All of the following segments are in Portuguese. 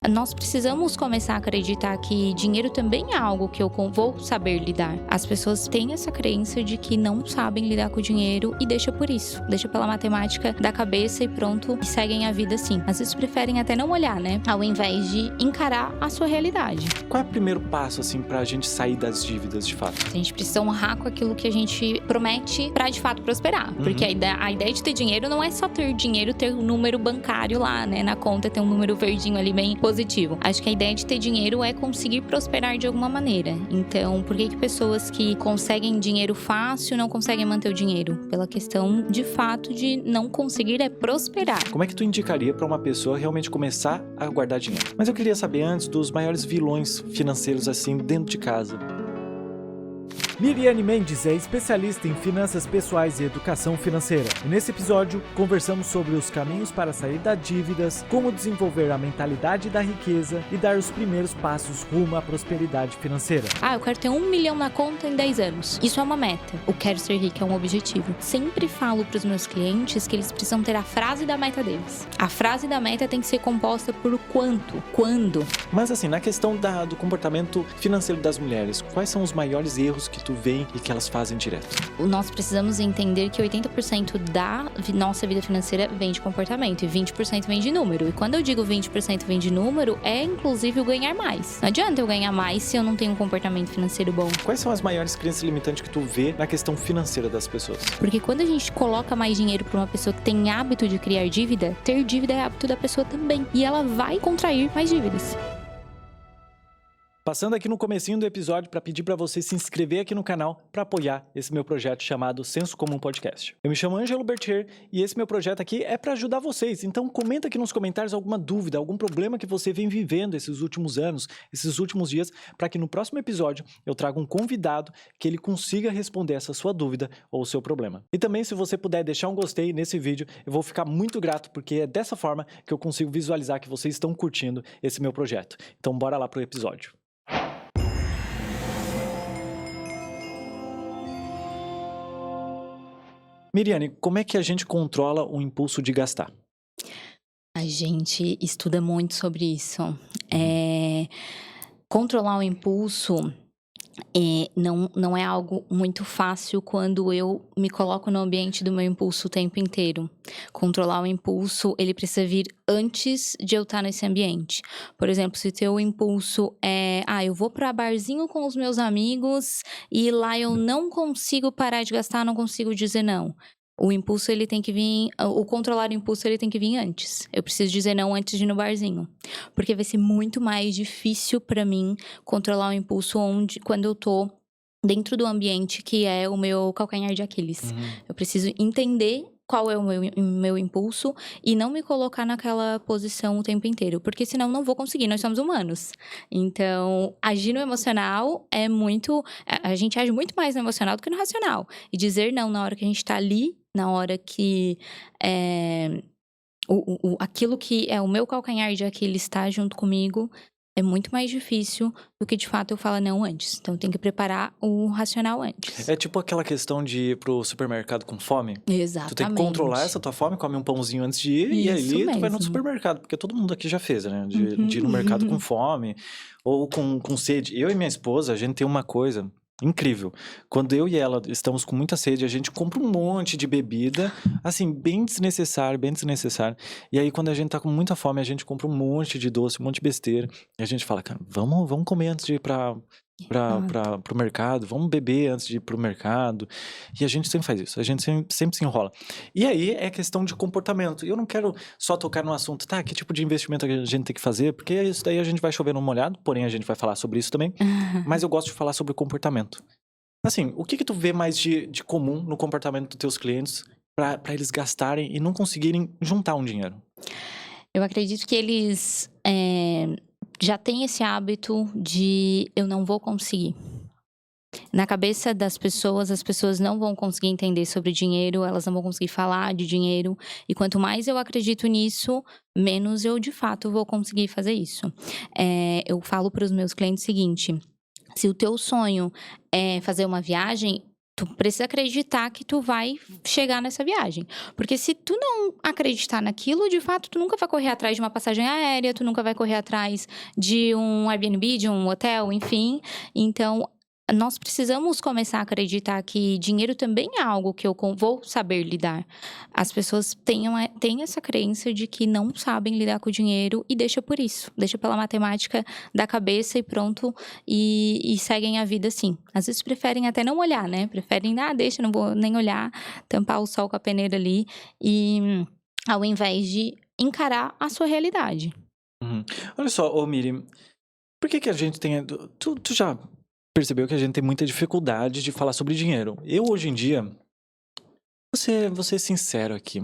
Nós precisamos começar a acreditar que dinheiro também é algo que eu vou saber lidar. As pessoas têm essa crença de que não sabem lidar com o dinheiro e deixa por isso. Deixa pela matemática da cabeça e pronto, e seguem a vida assim. Às vezes preferem até não olhar, né? Ao invés de encarar a sua realidade. Qual é o primeiro passo, assim, pra gente sair das dívidas, de fato? A gente precisa honrar com aquilo que a gente promete pra, de fato, prosperar. Porque a ideia de ter dinheiro não é só ter dinheiro, ter um número bancário lá, né? Na conta, ter um número verdinho ali bem positivo. Acho que a ideia de ter dinheiro é conseguir prosperar de alguma maneira. Então, por que pessoas que conseguem dinheiro fácil não conseguem manter o dinheiro? Pela questão, de fato, de não conseguir prosperar. Como é que tu indicaria pra uma pessoa realmente começar a guardar dinheiro? Mas eu queria saber antes dos maiores vilões financeiros, assim, dentro de casa. Miriane Mendes é especialista em finanças pessoais e educação financeira. E nesse episódio, conversamos sobre os caminhos para sair das dívidas, como desenvolver a mentalidade da riqueza e dar os primeiros passos rumo à prosperidade financeira. Eu quero ter 1 milhão na conta em 10 anos. Isso é uma meta. O quero ser rico é um objetivo. Sempre falo para os meus clientes que eles precisam ter a frase da meta deles. A frase da meta tem que ser composta por quanto, quando. Mas assim, na questão do comportamento financeiro das mulheres, quais são os maiores erros que tu vê e que elas fazem direto? Nós precisamos entender que 80% da nossa vida financeira vem de comportamento e 20% vem de número. E quando eu digo 20% vem de número, é inclusive o ganhar mais. Não adianta eu ganhar mais se eu não tenho um comportamento financeiro bom. Quais são as maiores crenças limitantes que tu vê na questão financeira das pessoas? Porque quando a gente coloca mais dinheiro para uma pessoa que tem hábito de criar dívida, ter dívida é hábito da pessoa também. E ela vai contrair mais dívidas. Passando aqui no comecinho do episódio para pedir para você se inscrever aqui no canal para apoiar esse meu projeto chamado Senso Comum Podcast. Eu me chamo Ângelo Bertier e esse meu projeto aqui é para ajudar vocês. Então comenta aqui nos comentários alguma dúvida, algum problema que você vem vivendo esses últimos anos, esses últimos dias, para que no próximo episódio eu traga um convidado que ele consiga responder essa sua dúvida ou o seu problema. E também, se você puder deixar um gostei nesse vídeo, eu vou ficar muito grato, porque é dessa forma que eu consigo visualizar que vocês estão curtindo esse meu projeto. Então bora lá pro episódio. Miriane, como é que a gente controla o impulso de gastar? A gente estuda muito sobre isso. Controlar o impulso não é algo muito fácil quando eu me coloco no ambiente do meu impulso o tempo inteiro. Controlar o impulso, ele precisa vir antes de eu estar nesse ambiente. Por exemplo, se teu impulso é, eu vou para barzinho com os meus amigos e lá eu não consigo parar de gastar, não consigo dizer não. O impulso, ele tem que vir, o controlar o impulso, ele tem que vir antes. Eu preciso dizer não antes de ir no barzinho. Porque vai ser muito mais difícil pra mim controlar o impulso quando eu tô dentro do ambiente que é o meu calcanhar de Aquiles. Eu preciso entender qual é o meu impulso e não me colocar naquela posição o tempo inteiro. Porque senão não vou conseguir, nós somos humanos. Então, agir no emocional é muito... A gente age muito mais no emocional do que no racional. E dizer não na hora que a gente tá ali, na hora que aquilo que é o meu calcanhar de Aquiles está junto comigo, é muito mais difícil do que de fato eu falo não antes. Então tem que preparar o racional antes. É tipo aquela questão de ir pro supermercado com fome? Exatamente. Tu tem que controlar essa tua fome, come um pãozinho antes de ir, e Isso ali tu vai no mesmo. supermercado, porque todo mundo aqui já fez, né? De ir no mercado com fome ou com sede. Eu e minha esposa, a gente tem uma coisa incrível. Quando eu e ela estamos com muita sede, a gente compra um monte de bebida, assim, bem desnecessário, bem desnecessário. E aí, quando a gente tá com muita fome, a gente compra um monte de doce, um monte de besteira. E a gente fala, cara, vamos comer antes de ir pro mercado, vamos beber antes de ir pro mercado. E a gente sempre faz isso, a gente sempre se enrola. E aí é questão de comportamento. E eu não quero só tocar no assunto, que tipo de investimento a gente tem que fazer, porque isso daí a gente vai chover no molhado, porém a gente vai falar sobre isso também. Mas eu gosto de falar sobre comportamento. Assim, o que tu vê mais de comum no comportamento dos teus clientes para eles gastarem e não conseguirem juntar um dinheiro? Eu acredito que eles já têm esse hábito de eu não vou conseguir. Na cabeça das pessoas, as pessoas não vão conseguir entender sobre dinheiro, elas não vão conseguir falar de dinheiro. E quanto mais eu acredito nisso, menos eu de fato vou conseguir fazer isso. Eu falo para os meus clientes o seguinte: se o teu sonho é fazer uma viagem, Tu precisa acreditar que tu vai chegar nessa viagem. Porque se tu não acreditar naquilo, de fato, tu nunca vai correr atrás de uma passagem aérea, tu nunca vai correr atrás de um Airbnb, de um hotel, enfim. Então, nós precisamos começar a acreditar que dinheiro também é algo que eu vou saber lidar. As pessoas têm essa crença de que não sabem lidar com o dinheiro e deixa por isso. Deixa pela matemática da cabeça e pronto, e seguem a vida assim. Às vezes preferem até não olhar, né? Preferem, deixa, não vou nem olhar, tampar o sol com a peneira ali, e ao invés de encarar a sua realidade. Olha só, ô Miri, por que a gente tem... Tu já percebeu que a gente tem muita dificuldade de falar sobre dinheiro? Eu, hoje em dia, vou ser sincero aqui.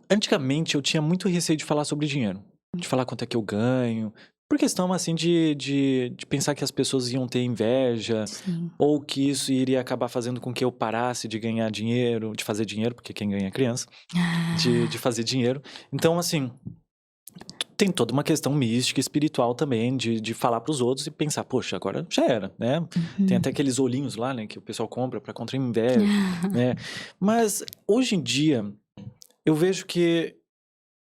Antigamente, eu tinha muito receio de falar sobre dinheiro. De falar quanto é que eu ganho. Por questão, assim, de pensar que as pessoas iam ter inveja. Sim. Ou que isso iria acabar fazendo com que eu parasse de ganhar dinheiro. De fazer dinheiro, porque quem ganha é criança. De fazer dinheiro. Então, assim... Tem toda uma questão mística e espiritual também, de falar pros outros e pensar, poxa, agora já era, né? Tem até aqueles olhinhos lá, né, que o pessoal compra pra contra inveja, né? Mas, hoje em dia, eu vejo que,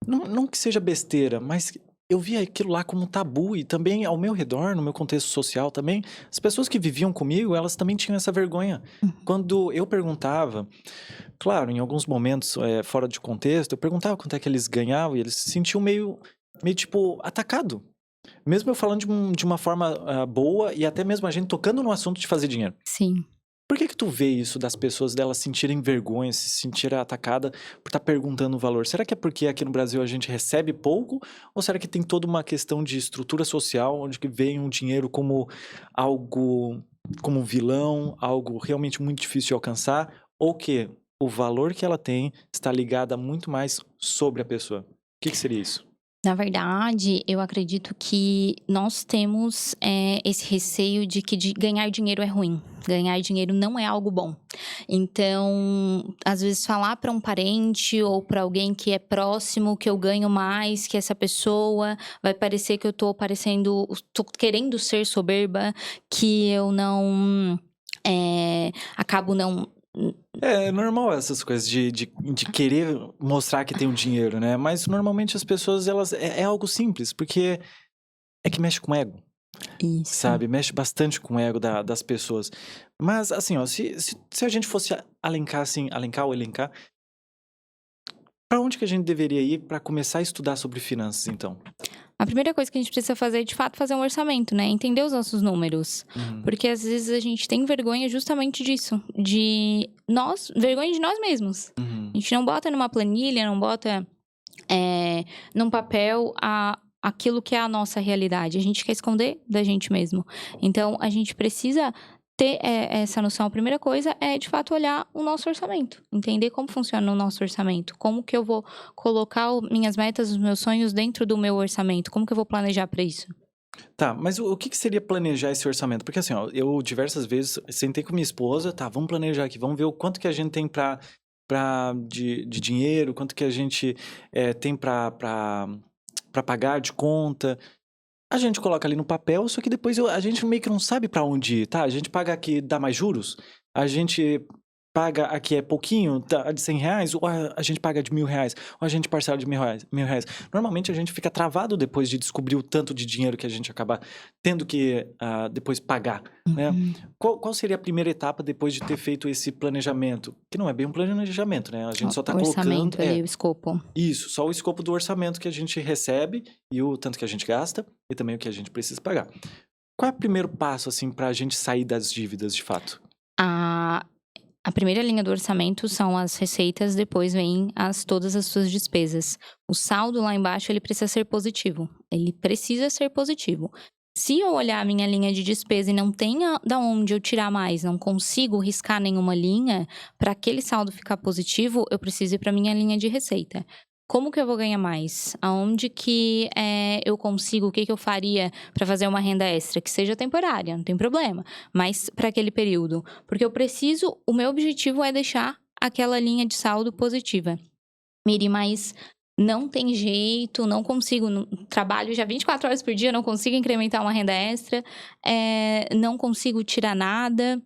não que seja besteira, mas eu via aquilo lá como um tabu e também ao meu redor, no meu contexto social também, as pessoas que viviam comigo, elas também tinham essa vergonha. Quando eu perguntava, claro, em alguns momentos fora de contexto, eu perguntava quanto é que eles ganhavam e eles se sentiam meio tipo, atacado. Mesmo eu falando de uma forma boa e até mesmo a gente tocando no assunto de fazer dinheiro. Sim. Por que tu vê isso das pessoas, delas sentirem vergonha, se sentirem atacada por estar perguntando o valor? Será que é porque aqui no Brasil a gente recebe pouco? Ou será que tem toda uma questão de estrutura social, onde que vem o dinheiro como algo, como um vilão, algo realmente muito difícil de alcançar? Ou que o valor que ela tem está ligado a muito mais sobre a pessoa? O que seria isso? Na verdade, eu acredito que nós temos esse receio de que ganhar dinheiro é ruim. Ganhar dinheiro não é algo bom. Então, às vezes falar para um parente ou para alguém que é próximo que eu ganho mais que essa pessoa, vai parecer que eu tô querendo ser soberba, que eu não acabo não... É normal essas coisas de querer mostrar que tem um dinheiro, né? Mas normalmente as pessoas, elas... É algo simples, porque é que mexe com o ego, Isso. sabe? Mexe bastante com o ego das pessoas. Mas, assim, ó, se a gente fosse elencar, pra onde que a gente deveria ir pra começar a estudar sobre finanças, então? A primeira coisa que a gente precisa fazer é, de fato, fazer um orçamento, né? Entender os nossos números. Porque, às vezes, a gente tem vergonha justamente disso. Vergonha de nós mesmos. A gente não bota numa planilha, não bota num papel aquilo que é a nossa realidade. A gente quer esconder da gente mesmo. Então, a gente precisa ter essa noção. A primeira coisa é, de fato, olhar o nosso orçamento. Entender como funciona o nosso orçamento. Como que eu vou colocar minhas metas, os meus sonhos dentro do meu orçamento. Como que eu vou planejar para isso? Tá, mas o que seria planejar esse orçamento? Porque assim, ó, eu diversas vezes sentei com minha esposa, tá, vamos planejar aqui, vamos ver o quanto que a gente tem de dinheiro, quanto que a gente tem pra pagar de conta. A gente coloca ali no papel, só que depois a gente meio que não sabe pra onde ir, tá? A gente paga aqui, dá mais juros, a gente paga aqui pouquinho, de R$100, ou a gente paga de R$1.000, ou a gente parcela de R$1.000. Normalmente a gente fica travado depois de descobrir o tanto de dinheiro que a gente acaba tendo que depois pagar, né? Qual seria a primeira etapa depois de ter feito esse planejamento? Que não é bem um planejamento, né? A gente só tá colocando... orçamento ali, o escopo. Isso, só o escopo do orçamento que a gente recebe e o tanto que a gente gasta e também o que a gente precisa pagar. Qual é o primeiro passo, assim, pra gente sair das dívidas, de fato? A primeira linha do orçamento são as receitas, depois vem todas as suas despesas. O saldo lá embaixo, ele precisa ser positivo. Ele precisa ser positivo. Se eu olhar a minha linha de despesa e não tenha da onde eu tirar mais, não consigo riscar nenhuma linha, para aquele saldo ficar positivo, eu preciso ir para minha linha de receita. Como que eu vou ganhar mais? Aonde que eu consigo? O que eu faria para fazer uma renda extra? Que seja temporária, não tem problema. Mas para aquele período. Porque o meu objetivo é deixar aquela linha de saldo positiva. Miri, mas não tem jeito, não consigo. Trabalho já 24 horas por dia, não consigo incrementar uma renda extra. Não consigo tirar nada.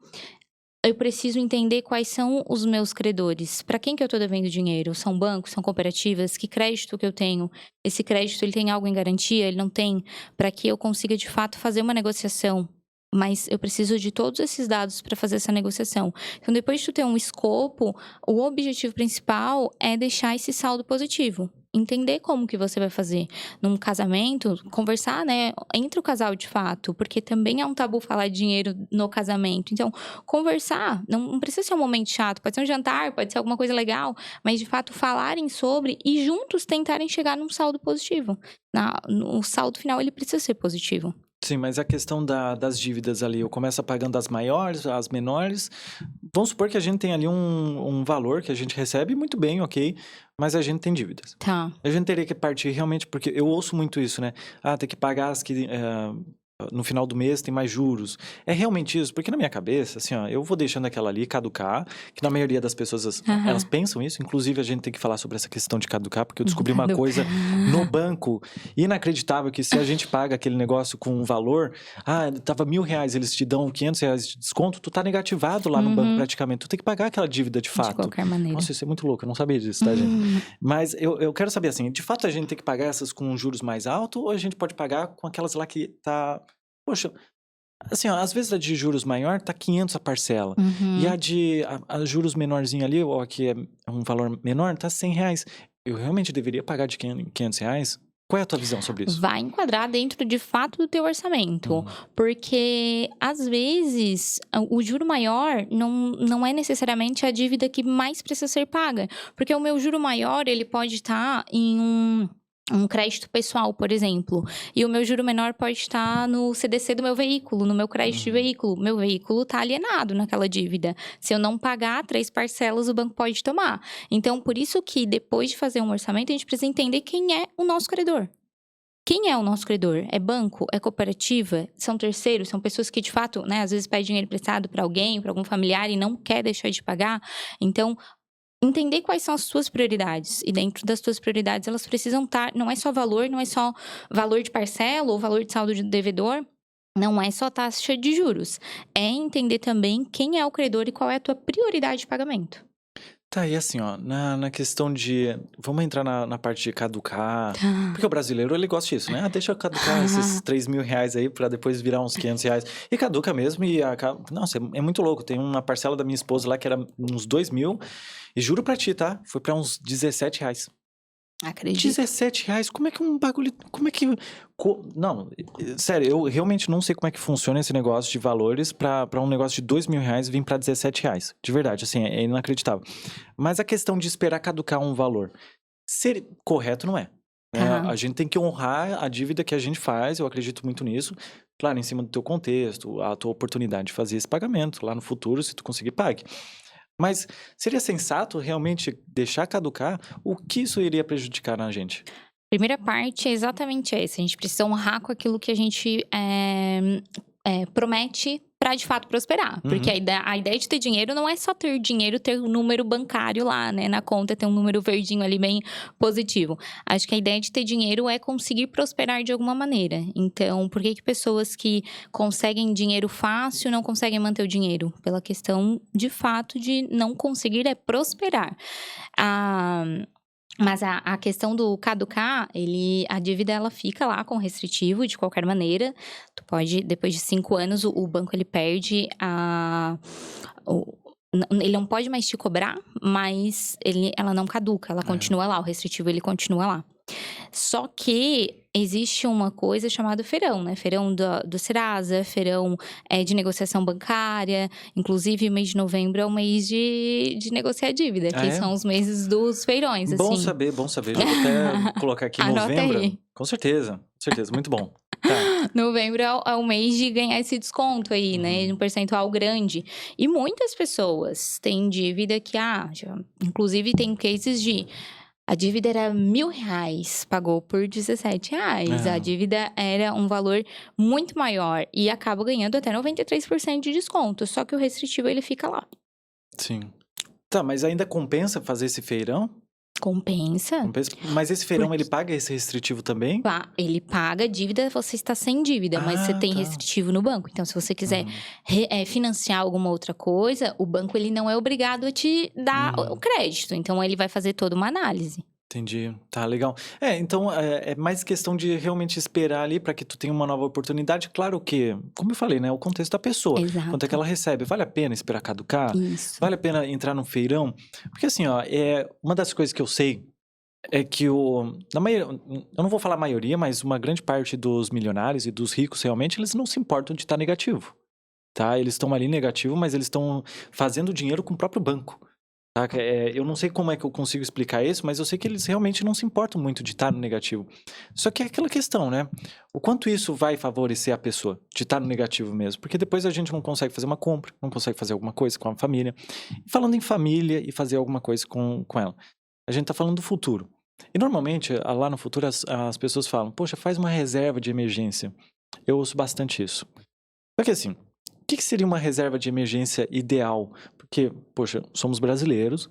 eu preciso entender quais são os meus credores. Para quem que eu estou devendo dinheiro? São bancos? São cooperativas? Que crédito que eu tenho? Esse crédito, ele tem algo em garantia? Ele não tem? Para que eu consiga, de fato, fazer uma negociação. Mas eu preciso de todos esses dados para fazer essa negociação. Então, depois de tu ter um escopo, o objetivo principal é deixar esse saldo positivo. Entender como que você vai fazer. Num casamento, conversar, né, entre o casal de fato, porque também é um tabu falar de dinheiro no casamento. Então, conversar, não precisa ser um momento chato, pode ser um jantar, pode ser alguma coisa legal, mas de fato falarem sobre e juntos tentarem chegar num saldo positivo. O saldo final, ele precisa ser positivo. Sim, mas a questão das dívidas ali, eu começo pagando as maiores, as menores. Vamos supor que a gente tem ali um valor que a gente recebe muito bem, ok, mas a gente tem dívidas. Tá. A gente teria que partir realmente, porque eu ouço muito isso, né? Tem que pagar as que no final do mês tem mais juros. É realmente isso? Porque na minha cabeça, assim, ó, eu vou deixando aquela ali caducar, que na maioria das pessoas, elas pensam isso. Inclusive, a gente tem que falar sobre essa questão de caducar, porque eu descobri uma coisa no banco inacreditável, que se a gente paga aquele negócio com um valor, tava R$1.000, eles te dão R$500 de desconto, tu tá negativado lá no banco praticamente. Tu tem que pagar aquela dívida de fato. De qualquer maneira. Nossa, isso é muito louco, eu não sabia disso, tá, gente? Mas eu quero saber, assim, de fato a gente tem que pagar essas com juros mais altos, ou a gente pode pagar com aquelas lá que tá... Poxa, assim, ó, às vezes a de juros maior tá 500 a parcela. E a juros menorzinho ali, ó, que é um valor menor, tá R$100. Eu realmente deveria pagar de R$500? Qual é a tua visão sobre isso? Vai enquadrar dentro, de fato, do teu orçamento. Porque, às vezes, o juro maior não é necessariamente a dívida que mais precisa ser paga. Porque o meu juro maior, ele pode estar em um crédito pessoal, por exemplo. E o meu juro menor pode estar no CDC do meu veículo, no meu crédito de veículo. Meu veículo está alienado naquela dívida. Se eu não pagar 3 parcelas, o banco pode tomar. Então, por isso que depois de fazer um orçamento, a gente precisa entender quem é o nosso credor. Quem é o nosso credor? É banco? É cooperativa? São terceiros? São pessoas que, de fato, né, às vezes pedem dinheiro emprestado para alguém, para algum familiar e não quer deixar de pagar. Então, entender quais são as suas prioridades. E dentro das suas prioridades, elas precisam estar... Não é só valor, não é só valor de parcela ou valor de saldo de devedor. Não é só taxa de juros. É entender também quem é o credor e qual é a tua prioridade de pagamento. Tá, e assim, ó, na questão de... Vamos entrar na parte de caducar. Porque o brasileiro, ele gosta disso, né? Deixa eu caducar esses R$3.000 aí pra depois virar uns R$500. E caduca mesmo e acaba... Nossa, é muito louco. Tem uma parcela da minha esposa lá que era uns R$2.000. E juro pra ti, tá? Foi pra uns R$17. Acredito. R$17? Como é que um bagulho... Como é que... Não, sério, eu realmente não sei como é que funciona esse negócio de valores pra um negócio de R$2.000 vir pra R$17. De verdade, assim, é inacreditável. Mas a questão de esperar caducar um valor, ser correto não é. Né? A gente tem que honrar a dívida que a gente faz, eu acredito muito nisso. Claro, em cima do teu contexto, a tua oportunidade de fazer esse pagamento. Lá no futuro, se tu conseguir, pague. Mas seria sensato realmente deixar caducar? O que isso iria prejudicar na gente? Primeira parte é exatamente essa. A gente precisa honrar com aquilo que a gente promete para de fato prosperar. Porque a ideia de ter dinheiro não é só ter dinheiro, ter um número bancário lá, né, na conta, ter um número verdinho ali bem positivo. Acho que a ideia de ter dinheiro é conseguir prosperar de alguma maneira. Então, por que pessoas que conseguem dinheiro fácil não conseguem manter o dinheiro? Pela questão, de fato, de não conseguir prosperar. Mas a questão do caducar, a dívida ela fica lá com restritivo de qualquer maneira. Tu pode, depois de 5 anos, o banco ele perde ele não pode mais te cobrar, mas ela não caduca, ela continua lá, o restritivo ele continua lá. Só que existe uma coisa chamada feirão, né? Feirão do Serasa, feirão de negociação bancária. Inclusive, o mês de novembro é o mês de negociar dívida, que são os meses dos feirões, Bom assim. saber, bom saber. Já vou até colocar aqui novembro. Aí. Com certeza, muito bom. Tá. Novembro é o mês de ganhar esse desconto aí, né? Um percentual grande. E muitas pessoas têm dívida que, inclusive tem cases de... A dívida era R$1.000, pagou por R$17. A dívida era um valor muito maior e acaba ganhando até 93% de desconto. Só que o restritivo, ele fica lá. Sim. Tá, mas ainda compensa fazer esse feirão? Compensa. Mas esse feirão, ele paga esse restritivo também? Ele paga dívida, você está sem dívida, mas você tem tá. restritivo no banco. Então, se você quiser Uhum. financiar alguma outra coisa, o banco ele não é obrigado a te dar o crédito. Então, ele vai fazer toda uma análise. Entendi, tá legal. Então é mais questão de realmente esperar ali para que tu tenha uma nova oportunidade. Claro que, como eu falei, né, o contexto da pessoa. Quanto é que Exato. ela recebe? Vale a pena esperar caducar? Isso. Vale a pena entrar num feirão? Porque assim, ó, uma das coisas que eu sei é que eu não vou falar a maioria, mas uma grande parte dos milionários e dos ricos realmente, eles não se importam de estar negativo, tá? Eles estão ali negativo, mas eles estão fazendo dinheiro com o próprio banco. Tá? Eu não sei como é que eu consigo explicar isso, mas eu sei que eles realmente não se importam muito de estar no negativo. Só que é aquela questão, né? O quanto isso vai favorecer a pessoa de estar no negativo mesmo? Porque depois a gente não consegue fazer uma compra, não consegue fazer alguma coisa com a família. E falando em família e fazer alguma coisa com ela, a gente tá falando do futuro. E normalmente, lá no futuro, as pessoas falam, poxa, faz uma reserva de emergência. Eu ouço bastante isso. Só que assim, o que seria uma reserva de emergência ideal? Porque, poxa, somos brasileiros,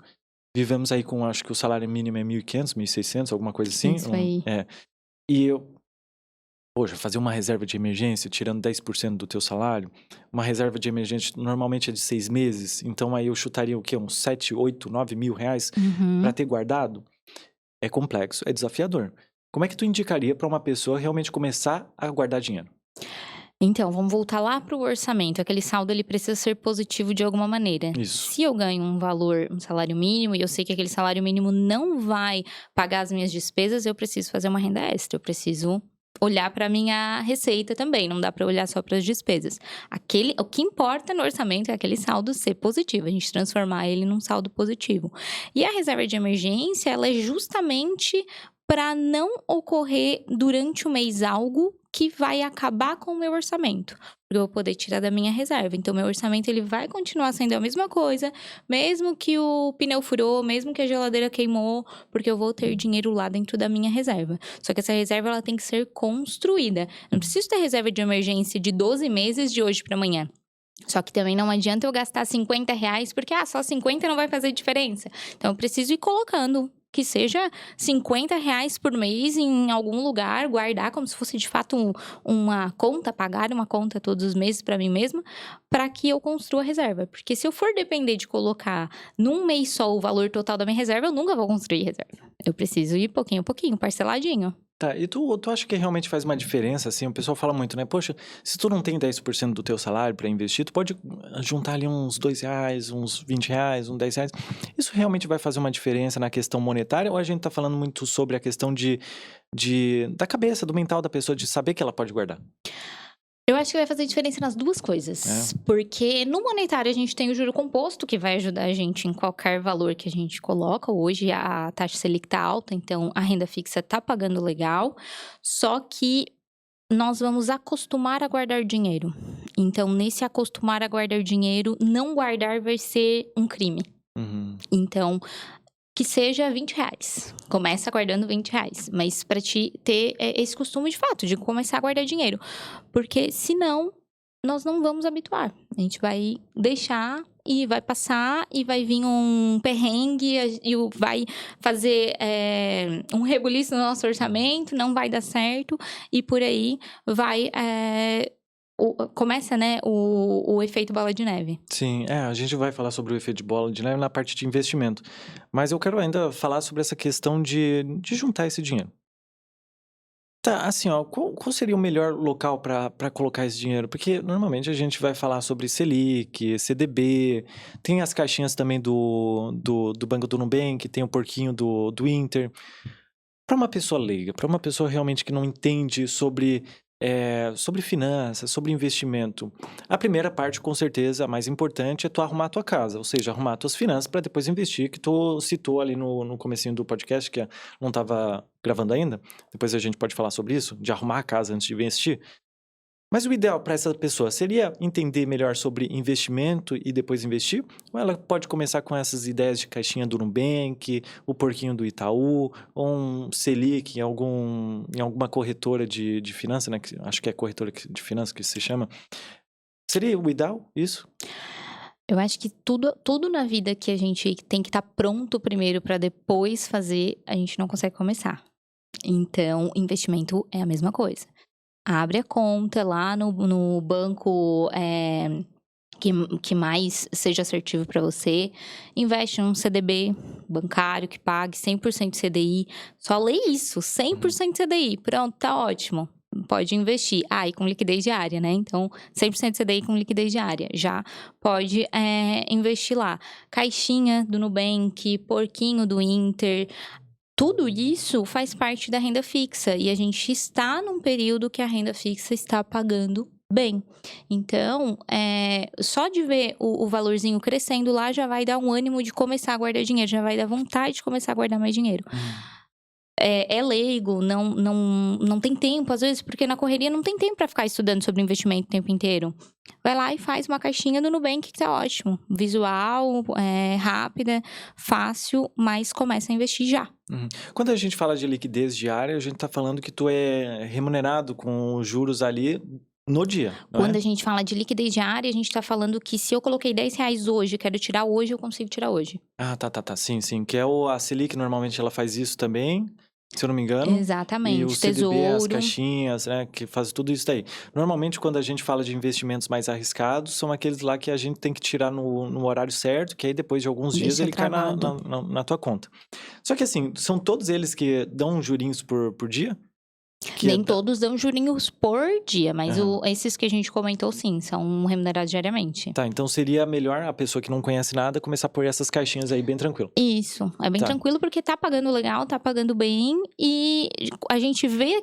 vivemos aí com, acho que o salário mínimo é 1.500, 1.600, alguma coisa assim. Isso aí. E poxa, fazer uma reserva de emergência, tirando 10% do teu salário, uma reserva de emergência normalmente é de 6 meses, então aí eu chutaria o quê? Uns 7, 8, 9 mil reais para ter guardado? É complexo, é desafiador. Como é que tu indicaria para uma pessoa realmente começar a guardar dinheiro? Então, vamos voltar lá para o orçamento. Aquele saldo ele precisa ser positivo de alguma maneira. Isso. Se eu ganho um valor, um salário mínimo, e eu sei que aquele salário mínimo não vai pagar as minhas despesas, eu preciso fazer uma renda extra. Eu preciso olhar para minha receita também. Não dá para olhar só para as despesas. O que importa no orçamento é aquele saldo ser positivo. A gente transformar ele num saldo positivo. E a reserva de emergência, ela é justamente para não ocorrer durante o mês algo que vai acabar com o meu orçamento. Porque eu vou poder tirar da minha reserva. Então, meu orçamento ele vai continuar sendo a mesma coisa, mesmo que o pneu furou, mesmo que a geladeira queimou, porque eu vou ter dinheiro lá dentro da minha reserva. Só que essa reserva ela tem que ser construída. Eu não preciso ter reserva de emergência de 12 meses de hoje para amanhã. Só que também não adianta eu gastar 50 reais, porque só 50 não vai fazer diferença. Então, eu preciso ir colocando que seja 50 reais por mês em algum lugar, guardar como se fosse de fato uma conta, pagar uma conta todos os meses para mim mesma, para que eu construa a reserva. Porque se eu for depender de colocar num mês só o valor total da minha reserva, eu nunca vou construir reserva. Eu preciso ir pouquinho a pouquinho, parceladinho. Tá, e tu acha que realmente faz uma diferença, assim? O pessoal fala muito, né? Poxa, se tu não tem 10% do teu salário para investir, tu pode juntar ali uns 2 reais, uns 20 reais, uns 10 reais. Isso realmente vai fazer uma diferença na questão monetária? Ou a gente tá falando muito sobre a questão da cabeça, do mental da pessoa, de saber que ela pode guardar? Eu acho que vai fazer diferença nas duas coisas. Porque no monetário a gente tem o juro composto, que vai ajudar a gente em qualquer valor que a gente coloca. Hoje a taxa Selic tá alta, então a renda fixa tá pagando legal. Só que nós vamos acostumar a guardar dinheiro. Então, nesse acostumar a guardar dinheiro, não guardar vai ser um crime. Uhum. Então, que seja 20 reais. Começa guardando 20 reais. Mas para te ter esse costume de fato, de começar a guardar dinheiro. Porque senão, nós não vamos habituar. A gente vai deixar e vai passar e vai vir um perrengue e vai fazer um rebuliço no nosso orçamento, não vai dar certo. E por aí vai... começa, né, o efeito bola de neve. Sim, a gente vai falar sobre o efeito de bola de neve na parte de investimento. Mas eu quero ainda falar sobre essa questão de juntar esse dinheiro. Tá, assim, ó, qual seria o melhor local para colocar esse dinheiro? Porque normalmente a gente vai falar sobre Selic, CDB, tem as caixinhas também do Banco do Nubank, tem o porquinho do Inter. Para uma pessoa leiga, para uma pessoa realmente que não entende sobre finanças, sobre investimento, a primeira parte, com certeza, a mais importante é tu arrumar a tua casa, ou seja, arrumar tuas finanças para depois investir, que tu citou ali no comecinho do podcast, que não estava gravando ainda, depois a gente pode falar sobre isso, de arrumar a casa antes de investir. Mas o ideal para essa pessoa seria entender melhor sobre investimento e depois investir? Ou ela pode começar com essas ideias de caixinha do Nubank, o porquinho do Itaú, ou um Selic em alguma corretora de finanças, né? Acho que é corretora de finanças que se chama. Seria o ideal isso? Eu acho que tudo na vida que a gente tem que estar pronto primeiro para depois fazer, a gente não consegue começar. Então, investimento é a mesma coisa. Abre a conta lá no banco que mais seja assertivo para você. Investe num CDB bancário que pague 100% CDI. Só lê isso, 100% CDI. Pronto, tá ótimo. Pode investir. E com liquidez diária, né? Então, 100% CDI com liquidez diária. Já pode investir lá. Caixinha do Nubank, porquinho do Inter. Tudo isso faz parte da renda fixa. E a gente está num período que a renda fixa está pagando bem. Então, só de ver o valorzinho crescendo lá já vai dar um ânimo de começar a guardar dinheiro. Já vai dar vontade de começar a guardar mais dinheiro. É leigo, não tem tempo, às vezes, porque na correria não tem tempo para ficar estudando sobre investimento o tempo inteiro. Vai lá e faz uma caixinha do Nubank, que tá ótimo. Visual, rápida, fácil, mas começa a investir já. Quando a gente fala de liquidez diária, a gente tá falando que tu é remunerado com os juros ali no dia, não Quando é? a gente fala de liquidez diária, a gente tá falando que se eu coloquei R$10 hoje, quero tirar hoje, eu consigo tirar hoje. Tá. Sim. Que é a Selic, normalmente ela faz isso também, se eu não me engano. E o Exatamente, CDB, as tesouro. caixinhas, né, que faz tudo isso daí. Normalmente, quando a gente fala de investimentos mais arriscados, são aqueles lá que a gente tem que tirar no horário certo, que aí depois de alguns dias Deixa ele cai travado. na tua conta. Só que assim, são todos eles que dão jurinhos por dia? Que Nem todos dão jurinhos por dia, mas Aham. esses que a gente comentou, sim, são remunerados diariamente. Tá, então seria melhor a pessoa que não conhece nada começar por essas caixinhas aí bem tranquilo. Isso, é bem Tá. tranquilo porque tá pagando legal, tá pagando bem e a gente vê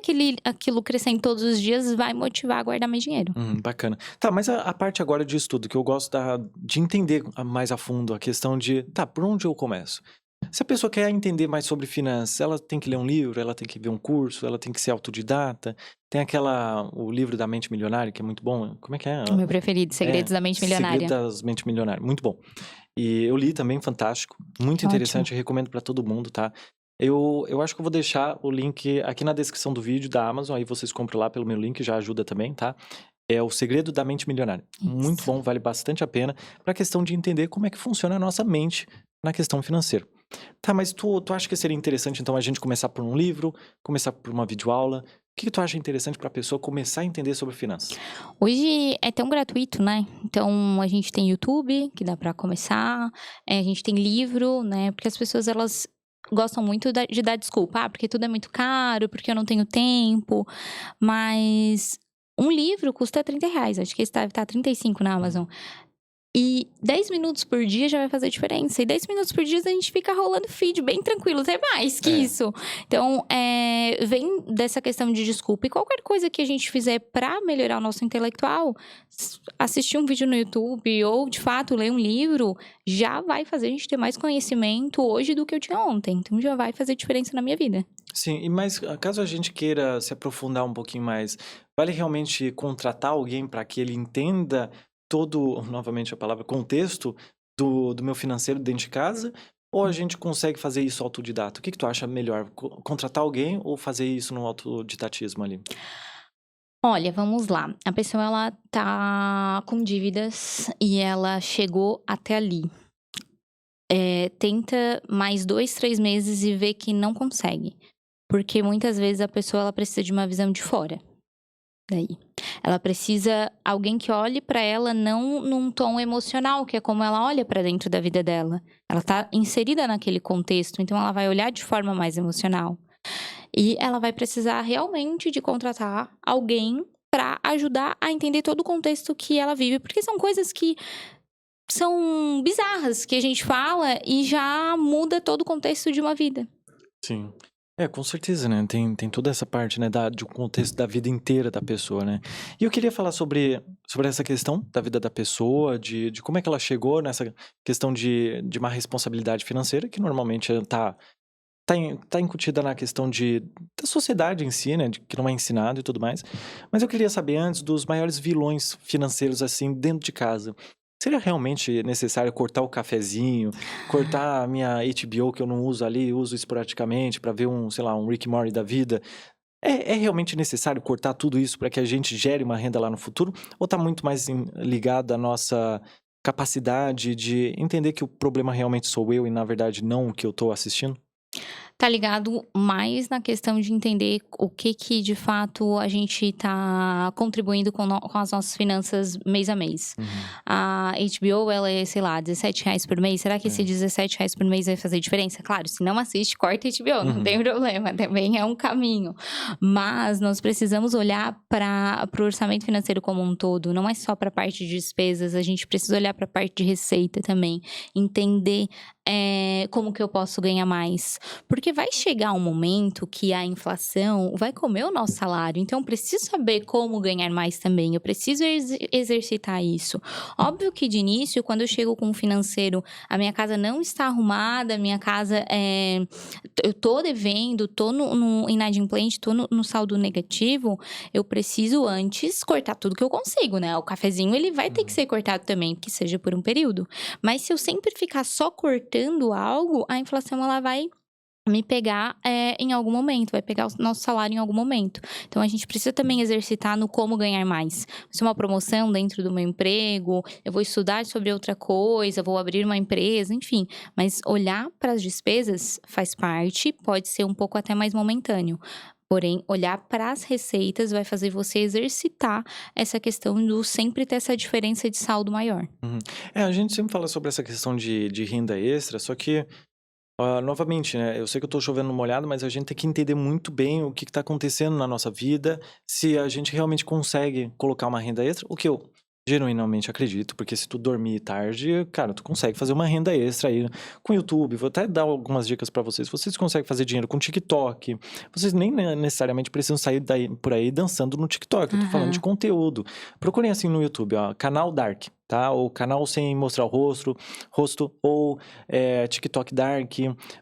aquilo crescendo todos os dias, vai motivar a guardar mais dinheiro. Bacana. Tá, mas a parte agora de estudo, que eu gosto de entender mais a fundo a questão de, por onde eu começo? Se a pessoa quer entender mais sobre finanças, ela tem que ler um livro, ela tem que ver um curso, ela tem que ser autodidata. Tem o livro da Mente Milionária, que é muito bom. Como é que é? O meu preferido, Segredos da Mente Milionária. Segredos da Mente Milionária, muito bom. E eu li também, fantástico. Muito interessante, recomendo para todo mundo, tá? Eu acho que eu vou deixar o link aqui na descrição do vídeo da Amazon, aí vocês compram lá pelo meu link, já ajuda também, tá? É o Segredo da Mente Milionária. Muito Isso. bom, vale bastante a pena para a questão de entender como é que funciona a nossa mente na questão financeira. Tá, mas tu acha que seria interessante então a gente começar por um livro, começar por uma videoaula? O que tu acha interessante para a pessoa começar a entender sobre finanças? Hoje é tão gratuito, né? Então a gente tem YouTube, que dá pra começar, a gente tem livro, né? Porque as pessoas elas gostam muito de dar desculpa, porque tudo é muito caro, porque eu não tenho tempo. Mas um livro custa R$30, acho que esse deve estar 35 na Amazon. E 10 minutos por dia já vai fazer diferença. E 10 minutos por dia a gente fica rolando feed bem tranquilo, até mais que isso. Então, vem dessa questão de desculpa. E qualquer coisa que a gente fizer pra melhorar o nosso intelectual, assistir um vídeo no YouTube ou, de fato, ler um livro, já vai fazer a gente ter mais conhecimento hoje do que eu tinha ontem. Então, já vai fazer diferença na minha vida. Sim, mas caso a gente queira se aprofundar um pouquinho mais, vale realmente contratar alguém para que ele entenda novamente a palavra, contexto do meu financeiro dentro de casa? Ou a gente consegue fazer isso autodidata? O que tu acha melhor? Contratar alguém ou fazer isso no autodidatismo ali? Olha, vamos lá. A pessoa, ela tá com dívidas e ela chegou até ali. Tenta mais 2, 3 meses e vê que não consegue. Porque muitas vezes a pessoa, ela precisa de uma visão de fora. Daí. Ela precisa alguém que olhe pra ela não num tom emocional, que é como ela olha pra dentro da vida dela. Ela tá inserida naquele contexto, então ela vai olhar de forma mais emocional. E ela vai precisar realmente de contratar alguém pra ajudar a entender todo o contexto que ela vive, porque são coisas que são bizarras, que a gente fala e já muda todo o contexto de uma vida. Sim. Com certeza, né? Tem toda essa parte, né, de um contexto da vida inteira da pessoa, né? E eu queria falar sobre essa questão da vida da pessoa, de como é que ela chegou nessa questão de uma responsabilidade financeira, que normalmente tá incutida na questão da sociedade em si, né? Que não é ensinado e tudo mais. Mas eu queria saber antes dos maiores vilões financeiros, assim, dentro de casa. Seria realmente necessário cortar o cafezinho, cortar a minha HBO que eu não uso ali, uso esporadicamente para ver sei lá, um Rick and Morty da vida? É realmente necessário cortar tudo isso para que a gente gere uma renda lá no futuro? Ou tá muito mais ligado à nossa capacidade de entender que o problema realmente sou eu e, na verdade, não o que eu tô assistindo? Tá ligado mais na questão de entender o que de fato a gente tá contribuindo com as nossas finanças mês a mês. Uhum. A HBO, ela é, sei lá, R$17 por mês. Será que esse É. R$17 por mês vai fazer diferença? Claro, se não assiste, corta a HBO, não Uhum. tem problema, também é um caminho. Mas nós precisamos olhar para o orçamento financeiro como um todo, não é só para a parte de despesas, a gente precisa olhar para a parte de receita também, entender como que eu posso ganhar mais. Porque vai chegar um momento que a inflação vai comer o nosso salário, então eu preciso saber como ganhar mais também, eu preciso exercitar isso. Óbvio que de início, quando eu chego com o financeiro, a minha casa não está arrumada, a minha casa eu tô devendo, tô no inadimplente, tô no saldo negativo, eu preciso antes cortar tudo que eu consigo, né? O cafezinho, ele vai ter que ser cortado também, que seja por um período. Mas se eu sempre ficar só cortando algo, a inflação, ela vai me pegar em algum momento, vai pegar o nosso salário em algum momento. Então, a gente precisa também exercitar no como ganhar mais. Se é uma promoção dentro do meu emprego, eu vou estudar sobre outra coisa, vou abrir uma empresa, enfim. Mas olhar para as despesas faz parte, pode ser um pouco até mais momentâneo. Porém, olhar para as receitas vai fazer você exercitar essa questão do sempre ter essa diferença de saldo maior. Uhum. A gente sempre fala sobre essa questão de renda extra, só que novamente, né, eu sei que eu tô chovendo no molhado, mas a gente tem que entender muito bem o que tá acontecendo na nossa vida, se a gente realmente consegue colocar uma renda extra, o que eu genuinamente acredito, porque se tu dormir tarde, cara, tu consegue fazer uma renda extra aí com o YouTube. Vou até dar algumas dicas pra vocês. Vocês conseguem fazer dinheiro com TikTok. Vocês nem necessariamente precisam sair por aí dançando no TikTok. Eu tô falando de conteúdo. Procurem assim no YouTube, ó, canal Dark, tá? Ou canal sem mostrar o rosto, ou TikTok Dark,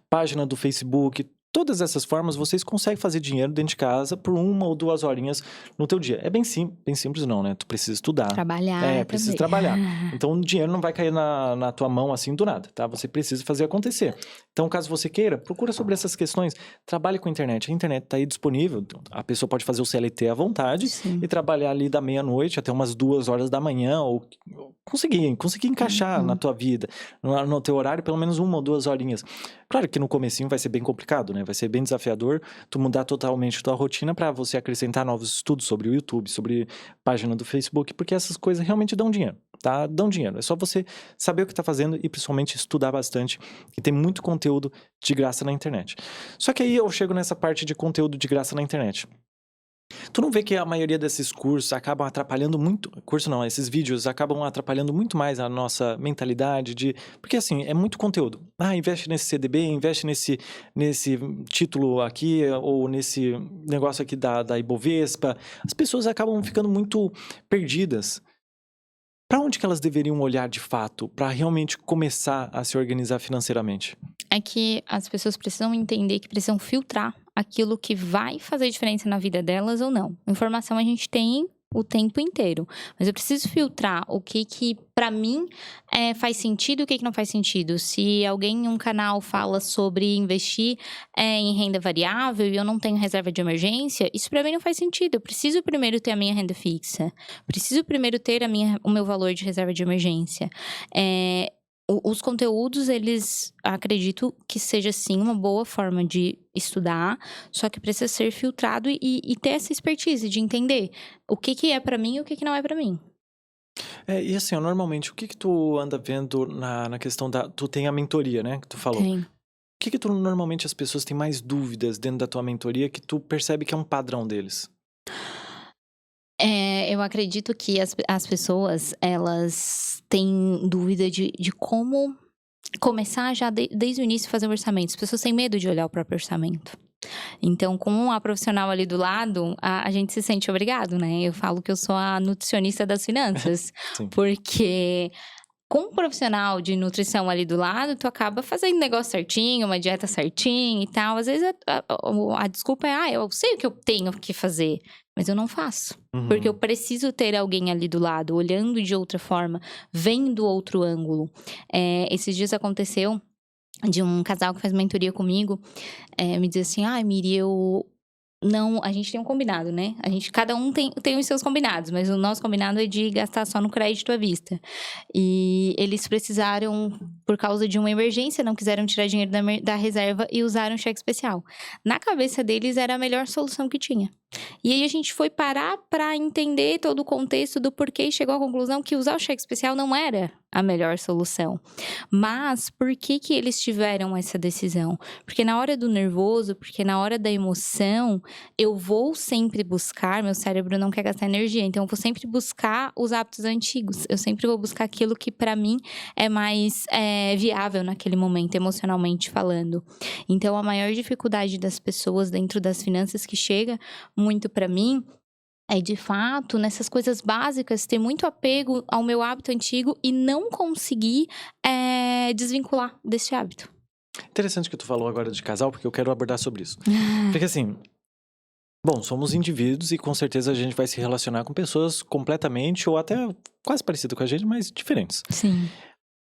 página do Facebook. Todas essas formas vocês conseguem fazer dinheiro dentro de casa por 1 ou 2 horinhas no teu dia. É bem simples não, né? Tu precisa estudar. Trabalhar Precisa também. trabalhar. Então o dinheiro não vai cair na tua mão assim do nada, tá? Você precisa fazer acontecer. Então, caso você queira, procura sobre essas questões. Trabalhe com a internet. A internet tá aí disponível. A pessoa pode fazer o CLT à vontade Sim. e trabalhar ali da meia-noite até umas 2 horas da manhã, ou conseguir encaixar na tua vida, no teu horário, pelo menos 1 ou 2 horinhas. Claro que no comecinho vai ser bem complicado, né? Vai ser bem desafiador tu mudar totalmente tua rotina para você acrescentar novos estudos sobre o YouTube, sobre página do Facebook, porque essas coisas realmente dão dinheiro, tá? Dão dinheiro. É só você saber o que tá fazendo e principalmente estudar bastante, que tem muito conteúdo de graça na internet. Só que aí eu chego nessa parte de conteúdo de graça na internet. Tu não vê que a maioria desses cursos acabam atrapalhando muito... Curso não, esses vídeos acabam atrapalhando muito mais a nossa mentalidade de... Porque assim, é muito conteúdo. Investe nesse CDB, investe nesse título aqui, ou nesse negócio aqui da Ibovespa. As pessoas acabam ficando muito perdidas. Para onde que elas deveriam olhar de fato para realmente começar a se organizar financeiramente? É que as pessoas precisam entender que precisam filtrar aquilo que vai fazer diferença na vida delas ou não. Informação a gente tem o tempo inteiro, mas eu preciso filtrar o que para mim faz sentido e o que não faz sentido. Se alguém em um canal fala sobre investir em renda variável e eu não tenho reserva de emergência, isso para mim não faz sentido. Eu preciso primeiro ter a minha renda fixa, preciso primeiro ter o meu valor de reserva de emergência. Os conteúdos, eles acredito que seja sim uma boa forma de estudar, só que precisa ser filtrado e ter essa expertise de entender o que é pra mim e o que não é pra mim. E assim, normalmente, o que tu anda vendo na questão tu tem a mentoria, né, que tu falou. Tem. O que normalmente as pessoas têm mais dúvidas dentro da tua mentoria que tu percebe que é um padrão deles? Eu acredito que as pessoas, elas têm dúvida de como começar já desde o início a fazer o orçamento. As pessoas têm medo de olhar o próprio orçamento. Então, com a profissional ali do lado, a gente se sente obrigado, né? Eu falo que eu sou a nutricionista das finanças. Sim. Porque com um profissional de nutrição ali do lado, tu acaba fazendo negócio certinho, uma dieta certinha e tal. Às vezes a desculpa é, eu sei o que eu tenho que fazer, mas eu não faço. Uhum. Porque eu preciso ter alguém ali do lado, olhando de outra forma, vendo outro ângulo. Esses dias aconteceu de um casal que faz mentoria comigo, me diz assim, Miri, não, a gente tem um combinado, né? Cada um tem os seus combinados, mas o nosso combinado é de gastar só no crédito à vista. E eles precisaram, por causa de uma emergência, não quiseram tirar dinheiro da reserva e usaram cheque especial. Na cabeça deles era a melhor solução que tinha. E aí a gente foi parar para entender todo o contexto do porquê e chegou à conclusão que usar o cheque especial não era a melhor solução. Mas por que eles tiveram essa decisão? Porque na hora do nervoso, porque na hora da emoção, eu vou sempre buscar, meu cérebro não quer gastar energia, então eu vou sempre buscar os hábitos antigos. Eu sempre vou buscar aquilo que para mim é mais viável naquele momento, emocionalmente falando. Então a maior dificuldade das pessoas dentro das finanças que chega muito para mim é, de fato, nessas coisas básicas, ter muito apego ao meu hábito antigo e não conseguir desvincular desse hábito. Interessante que tu falou agora de casal, porque eu quero abordar sobre isso. Porque assim, bom, somos indivíduos e com certeza a gente vai se relacionar com pessoas completamente ou até quase parecidas com a gente, mas diferentes. Sim.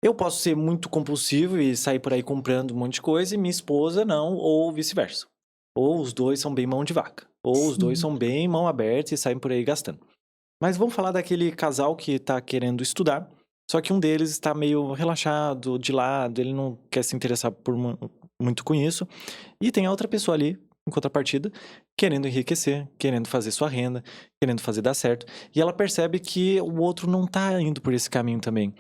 Eu posso ser muito compulsivo e sair por aí comprando um monte de coisa e minha esposa não, ou vice-versa. Ou os dois são bem mão de vaca. Ou os dois são bem mão aberta e saem por aí gastando. Mas vamos falar daquele casal que tá querendo estudar, só que um deles está meio relaxado, de lado, ele não quer se interessar por muito com isso. E tem a outra pessoa ali, em contrapartida, querendo enriquecer, querendo fazer sua renda, querendo fazer dar certo. E ela percebe que o outro não tá indo por esse caminho também.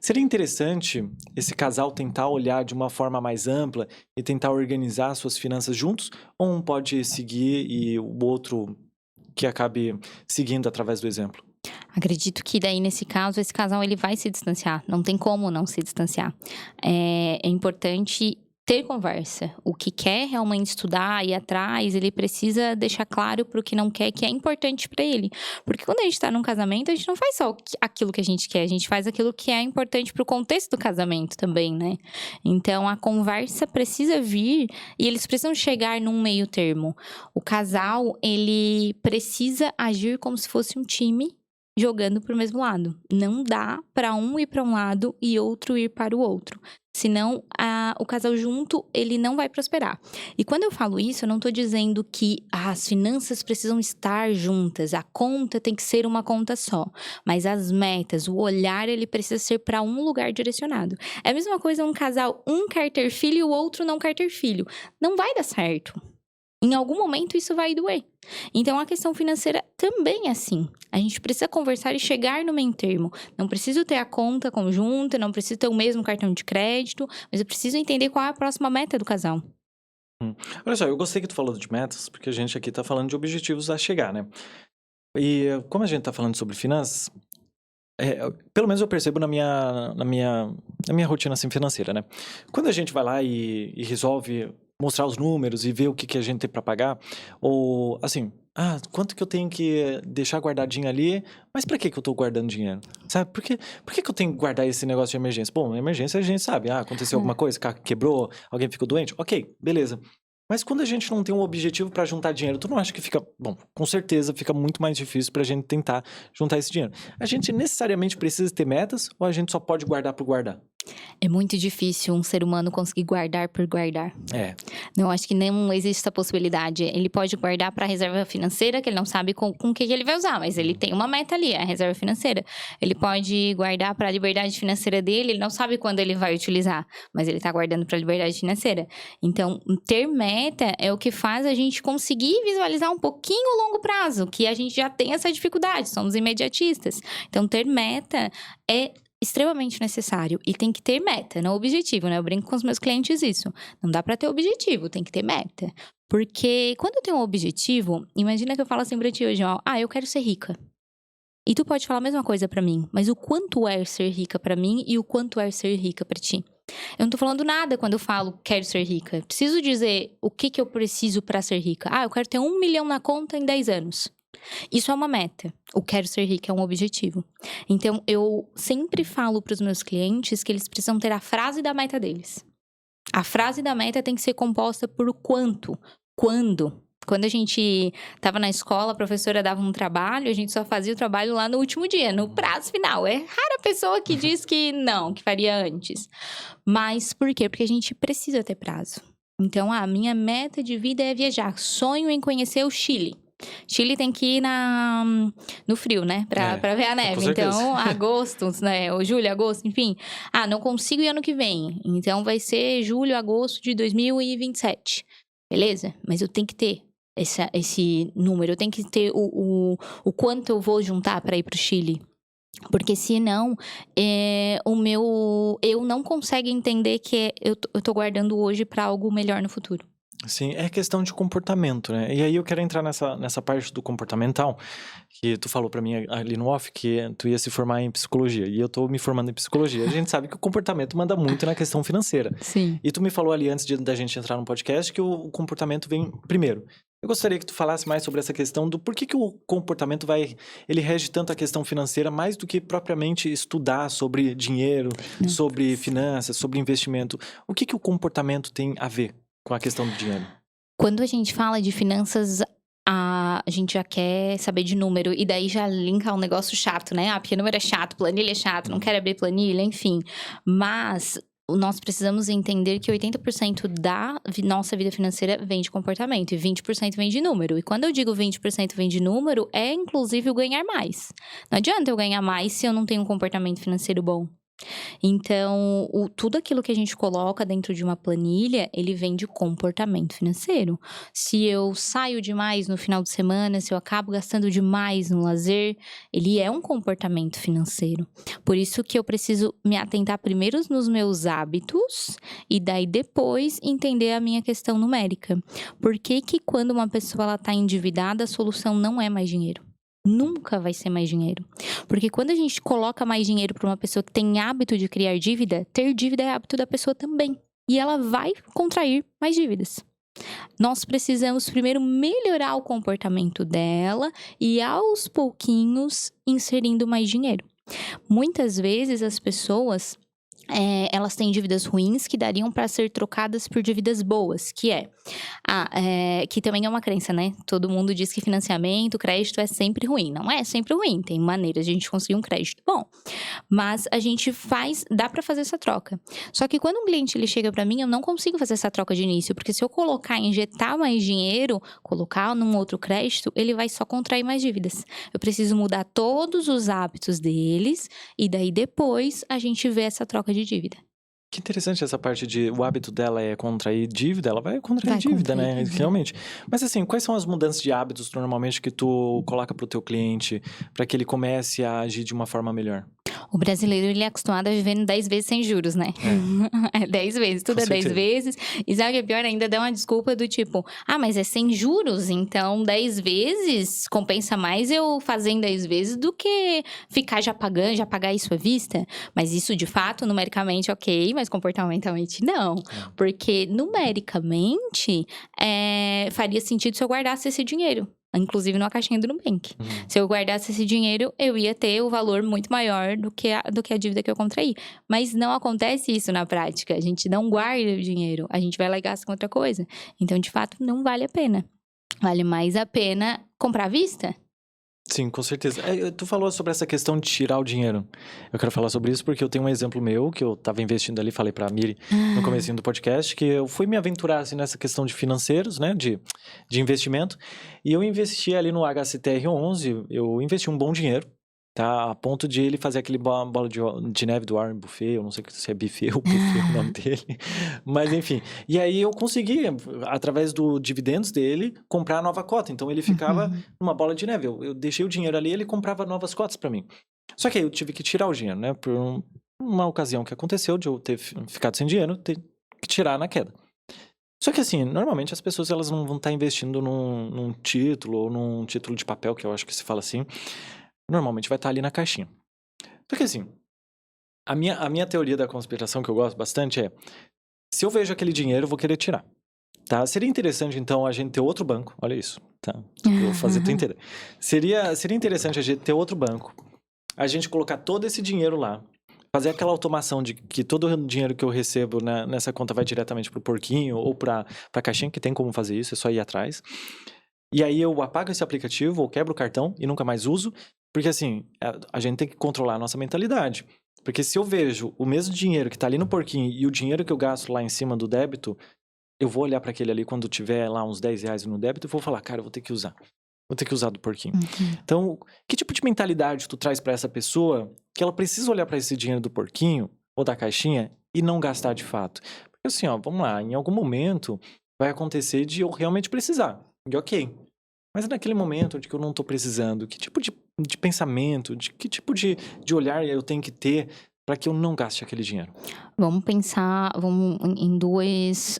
Seria interessante esse casal tentar olhar de uma forma mais ampla e tentar organizar suas finanças juntos? Ou um pode seguir e o outro que acabe seguindo através do exemplo? Acredito que daí, nesse caso, esse casal ele vai se distanciar. Não tem como não se distanciar. É importante ter conversa. O que quer realmente estudar, ir atrás, ele precisa deixar claro pro que não quer, que é importante pra ele. Porque quando a gente tá num casamento, a gente não faz só aquilo que a gente quer, a gente faz aquilo que é importante pro contexto do casamento também, né? Então, a conversa precisa vir e eles precisam chegar num meio termo. O casal, ele precisa agir como se fosse um time jogando pro mesmo lado. Não dá pra um ir pra um lado e outro ir para o outro. Senão, o casal junto, ele não vai prosperar. E quando eu falo isso, eu não tô dizendo que as finanças precisam estar juntas. A conta tem que ser uma conta só. Mas as metas, o olhar, ele precisa ser para um lugar direcionado. É a mesma coisa um casal, um quer ter filho e o outro não quer ter filho. Não vai dar certo. Em algum momento isso vai doer. Então a questão financeira também é assim. A gente precisa conversar e chegar no meio termo. Não preciso ter a conta conjunta, não preciso ter o mesmo cartão de crédito, mas eu preciso entender qual é a próxima meta do casal. Olha só, eu gostei que tu falou de metas, porque a gente aqui tá falando de objetivos a chegar, né? E como a gente tá falando sobre finanças, pelo menos eu percebo na minha rotina assim, financeira, né? Quando a gente vai lá e resolve mostrar os números e ver o que a gente tem para pagar, ou assim, quanto que eu tenho que deixar guardadinho ali, mas para que eu tô guardando dinheiro? Sabe, por que eu tenho que guardar esse negócio de emergência? Bom, emergência a gente sabe, aconteceu alguma coisa, o carro quebrou, alguém ficou doente, ok, beleza. Mas quando a gente não tem um objetivo para juntar dinheiro, tu não acha que fica... Bom, com certeza fica muito mais difícil pra gente tentar juntar esse dinheiro. A gente necessariamente precisa ter metas ou a gente só pode guardar por guardar? É muito difícil um ser humano conseguir guardar por guardar. Não, acho que não existe essa possibilidade. Ele pode guardar para reserva financeira, que ele não sabe com o que ele vai usar, mas ele tem uma meta ali, a reserva financeira. Ele pode guardar para a liberdade financeira dele, ele não sabe quando ele vai utilizar, mas ele está guardando para a liberdade financeira. Então, ter meta é o que faz a gente conseguir visualizar um pouquinho o longo prazo, que a gente já tem essa dificuldade, somos imediatistas. Então, ter meta é extremamente necessário e tem que ter meta, não objetivo, né? Eu brinco com os meus clientes isso. Não dá pra ter objetivo, tem que ter meta. Porque quando eu tenho um objetivo, imagina que eu falo assim pra ti hoje, ó, eu quero ser rica. E tu pode falar a mesma coisa pra mim, mas o quanto é ser rica pra mim e o quanto é ser rica pra ti? Eu não tô falando nada quando eu falo quero ser rica. Preciso dizer o que eu preciso pra ser rica. Eu quero ter 1 milhão na conta em 10 anos. Isso é uma meta. O quero ser rica é um objetivo. Então, eu sempre falo para os meus clientes que eles precisam ter a frase da meta deles. A frase da meta tem que ser composta por quanto, quando. Quando a gente estava na escola, a professora dava um trabalho, a gente só fazia o trabalho lá no último dia, no prazo final. É rara a pessoa que diz que não, que faria antes. Mas por quê? Porque a gente precisa ter prazo. Então, a minha meta de vida é viajar. Sonho em conhecer o Chile. Chile tem que ir no frio, né? Pra ver a neve. com certeza. Então, agosto, né? Ou julho, agosto, enfim. Não consigo ir ano que vem. Então, vai ser julho, agosto de 2027. Beleza? Mas eu tenho que ter esse número. Eu tenho que ter o quanto eu vou juntar pra ir pro Chile. Porque senão, eu não consigo entender que eu tô guardando hoje pra algo melhor no futuro. Sim, é questão de comportamento, né? E aí eu quero entrar nessa parte do comportamental, que tu falou pra mim ali no off, que tu ia se formar em psicologia, e eu tô me formando em psicologia. A gente sabe que o comportamento manda muito na questão financeira. Sim. E tu me falou ali antes da gente entrar no podcast que o comportamento vem primeiro. Eu gostaria que tu falasse mais sobre essa questão do porquê que o comportamento ele rege tanto a questão financeira mais do que propriamente estudar sobre dinheiro, sobre finanças, sobre investimento. O que o comportamento tem a ver com a questão do dinheiro? Quando a gente fala de finanças, a gente já quer saber de número. E daí já linka um negócio chato, né? Porque número é chato, planilha é chato, não quero abrir planilha, enfim. Mas nós precisamos entender que 80% da nossa vida financeira vem de comportamento e 20% vem de número. E quando eu digo 20% vem de número, é inclusive o ganhar mais. Não adianta eu ganhar mais se eu não tenho um comportamento financeiro bom. Então, tudo aquilo que a gente coloca dentro de uma planilha, ele vem de comportamento financeiro. Se eu saio demais no final de semana, se eu acabo gastando demais no lazer, ele é um comportamento financeiro. Por isso que eu preciso me atentar primeiro nos meus hábitos e daí depois entender a minha questão numérica. Por que quando uma pessoa está endividada, a solução não é mais dinheiro? Nunca vai ser mais dinheiro. Porque quando a gente coloca mais dinheiro para uma pessoa que tem hábito de criar dívida, ter dívida é hábito da pessoa também. E ela vai contrair mais dívidas. Nós precisamos primeiro melhorar o comportamento dela e aos pouquinhos inserindo mais dinheiro. Muitas vezes as pessoas elas têm dívidas ruins que dariam para ser trocadas por dívidas boas, que também é uma crença, né? Todo mundo diz que financiamento, crédito é sempre ruim. Não é sempre ruim, tem maneiras de a gente conseguir um crédito bom. Mas a gente dá para fazer essa troca. Só que quando um cliente ele chega para mim, eu não consigo fazer essa troca de início, porque se eu injetar mais dinheiro, colocar num outro crédito, ele vai só contrair mais dívidas. Eu preciso mudar todos os hábitos deles e daí depois a gente vê essa troca de dívida. Que interessante essa parte o hábito dela é contrair dívida, ela vai contrair dívida, né? Realmente. Mas assim, quais são as mudanças de hábitos normalmente que tu coloca pro teu cliente para que ele comece a agir de uma forma melhor? O brasileiro, ele é acostumado a viver 10 vezes sem juros, né? 10 vezes, tudo é 10 vezes. E sabe o que é pior? Ainda dá uma desculpa do tipo, mas é sem juros, então 10 vezes compensa mais eu fazer em 10 vezes do que ficar já pagar isso à vista. Mas isso, de fato, numericamente, ok, mas comportamentalmente não. Porque numericamente, faria sentido se eu guardasse esse dinheiro. Inclusive numa caixinha do Nubank. Se eu guardasse esse dinheiro, eu ia ter o valor muito maior do que a dívida que eu contraí. Mas não acontece isso na prática. A gente não guarda o dinheiro. A gente vai lá e gasta com outra coisa. Então, de fato, não vale a pena. Vale mais a pena comprar à vista. Sim, com certeza. Tu falou sobre essa questão de tirar o dinheiro. Eu quero falar sobre isso porque eu tenho um exemplo meu, que eu tava investindo ali, falei pra Miri no comecinho do podcast, que eu fui me aventurar assim, nessa questão de financeiros, né, de investimento, e eu investi ali no HCTR11, eu investi um bom dinheiro, tá, a ponto de ele fazer aquele bola de neve do Warren Buffett, eu não sei se é Buffett ou Buffett o nome dele, mas enfim. E aí eu consegui, através do dividendos dele, comprar a nova cota, então ele ficava numa bola de neve, eu deixei o dinheiro ali e ele comprava novas cotas para mim. Só que aí eu tive que tirar o dinheiro, né, por uma ocasião que aconteceu de eu ter ficado sem dinheiro, ter que tirar na queda. Só que assim, normalmente as pessoas elas não vão estar investindo num título ou num título de papel, que eu acho que se fala assim, normalmente vai estar ali na caixinha. Porque assim, a minha teoria da conspiração que eu gosto bastante é, se eu vejo aquele dinheiro, eu vou querer tirar, tá? Seria interessante, então, a gente ter outro banco, olha isso, tá? Eu vou fazer tu entender. Seria interessante a gente ter outro banco, a gente colocar todo esse dinheiro lá, fazer aquela automação de que todo o dinheiro que eu recebo nessa conta vai diretamente pro porquinho ou pra caixinha, que tem como fazer isso, é só ir atrás. E aí eu apago esse aplicativo ou quebro o cartão e nunca mais uso. Porque assim, a gente tem que controlar a nossa mentalidade. Porque se eu vejo o mesmo dinheiro que tá ali no porquinho e o dinheiro que eu gasto lá em cima do débito, eu vou olhar para aquele ali quando tiver lá uns R$10 no débito e vou falar, cara, eu vou ter que usar. Vou ter que usar do porquinho. Então, que tipo de mentalidade tu traz para essa pessoa que ela precisa olhar para esse dinheiro do porquinho ou da caixinha e não gastar de fato? Porque assim, ó, vamos lá, em algum momento vai acontecer de eu realmente precisar. E ok. Mas naquele momento de que eu não tô precisando, que tipo de pensamento, que tipo de olhar eu tenho que ter para que eu não gaste aquele dinheiro? Vamos pensar em dois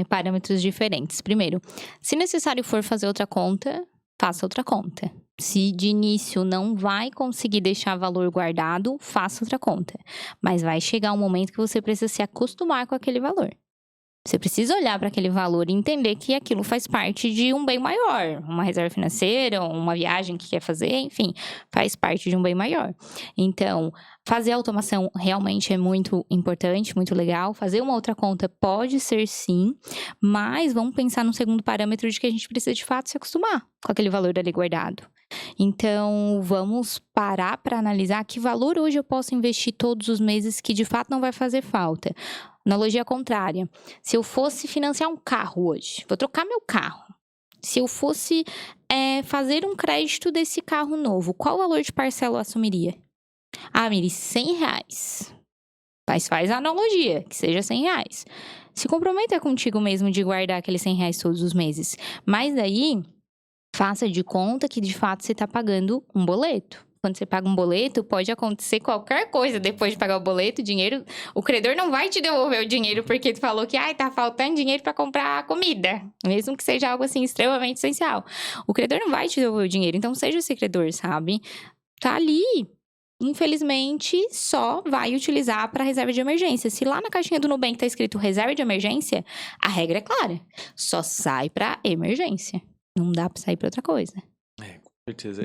parâmetros diferentes. Primeiro, se necessário for fazer outra conta, faça outra conta. Se de início não vai conseguir deixar valor guardado, faça outra conta. Mas vai chegar um momento que você precisa se acostumar com aquele valor. Você precisa olhar para aquele valor e entender que aquilo faz parte de um bem maior. Uma reserva financeira, uma viagem que quer fazer, enfim, faz parte de um bem maior. Então, fazer a automação realmente é muito importante, muito legal. Fazer uma outra conta pode ser sim, mas vamos pensar no segundo parâmetro de que a gente precisa de fato se acostumar com aquele valor ali guardado. Então, vamos parar para analisar que valor hoje eu posso investir todos os meses que de fato não vai fazer falta. Analogia contrária. Se eu fosse financiar um carro hoje, vou trocar meu carro. Se eu fosse fazer um crédito desse carro novo, qual valor de parcela eu assumiria? Ah, Miri, R$100. Mas faz a analogia, que seja R$100. Se comprometa contigo mesmo de guardar aqueles R$100 todos os meses. Mas daí, faça de conta que de fato você está pagando um boleto. Quando você paga um boleto, pode acontecer qualquer coisa depois de pagar o boleto, o credor não vai te devolver o dinheiro porque tu falou que tá faltando dinheiro para comprar comida, mesmo que seja algo assim extremamente essencial. O credor não vai te devolver o dinheiro, então seja esse credor, sabe? Tá ali. Infelizmente, só vai utilizar para reserva de emergência. Se lá na caixinha do Nubank tá escrito reserva de emergência, a regra é clara. Só sai para emergência. Não dá para sair para outra coisa. Com certeza.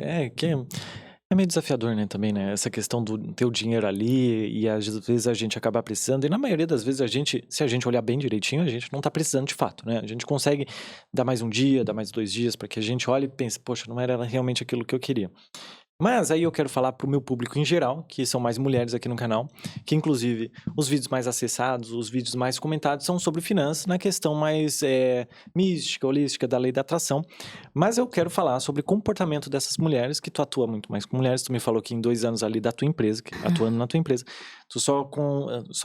É meio desafiador, né, também, né? Essa questão do ter o dinheiro ali e às vezes a gente acaba precisando. E na maioria das vezes se a gente olhar bem direitinho, a gente não tá precisando de fato, né? A gente consegue dar mais um dia, dar mais 2 dias para que a gente olhe e pense, poxa, não era realmente aquilo que eu queria. Mas aí eu quero falar pro meu público em geral, que são mais mulheres aqui no canal, que inclusive os vídeos mais acessados, os vídeos mais comentados são sobre finanças, na questão mais mística, holística, da lei da atração. Mas eu quero falar sobre o comportamento dessas mulheres, que tu atua muito mais com mulheres. Tu me falou que em 2 anos ali da tua empresa, atuando na tua empresa, tu só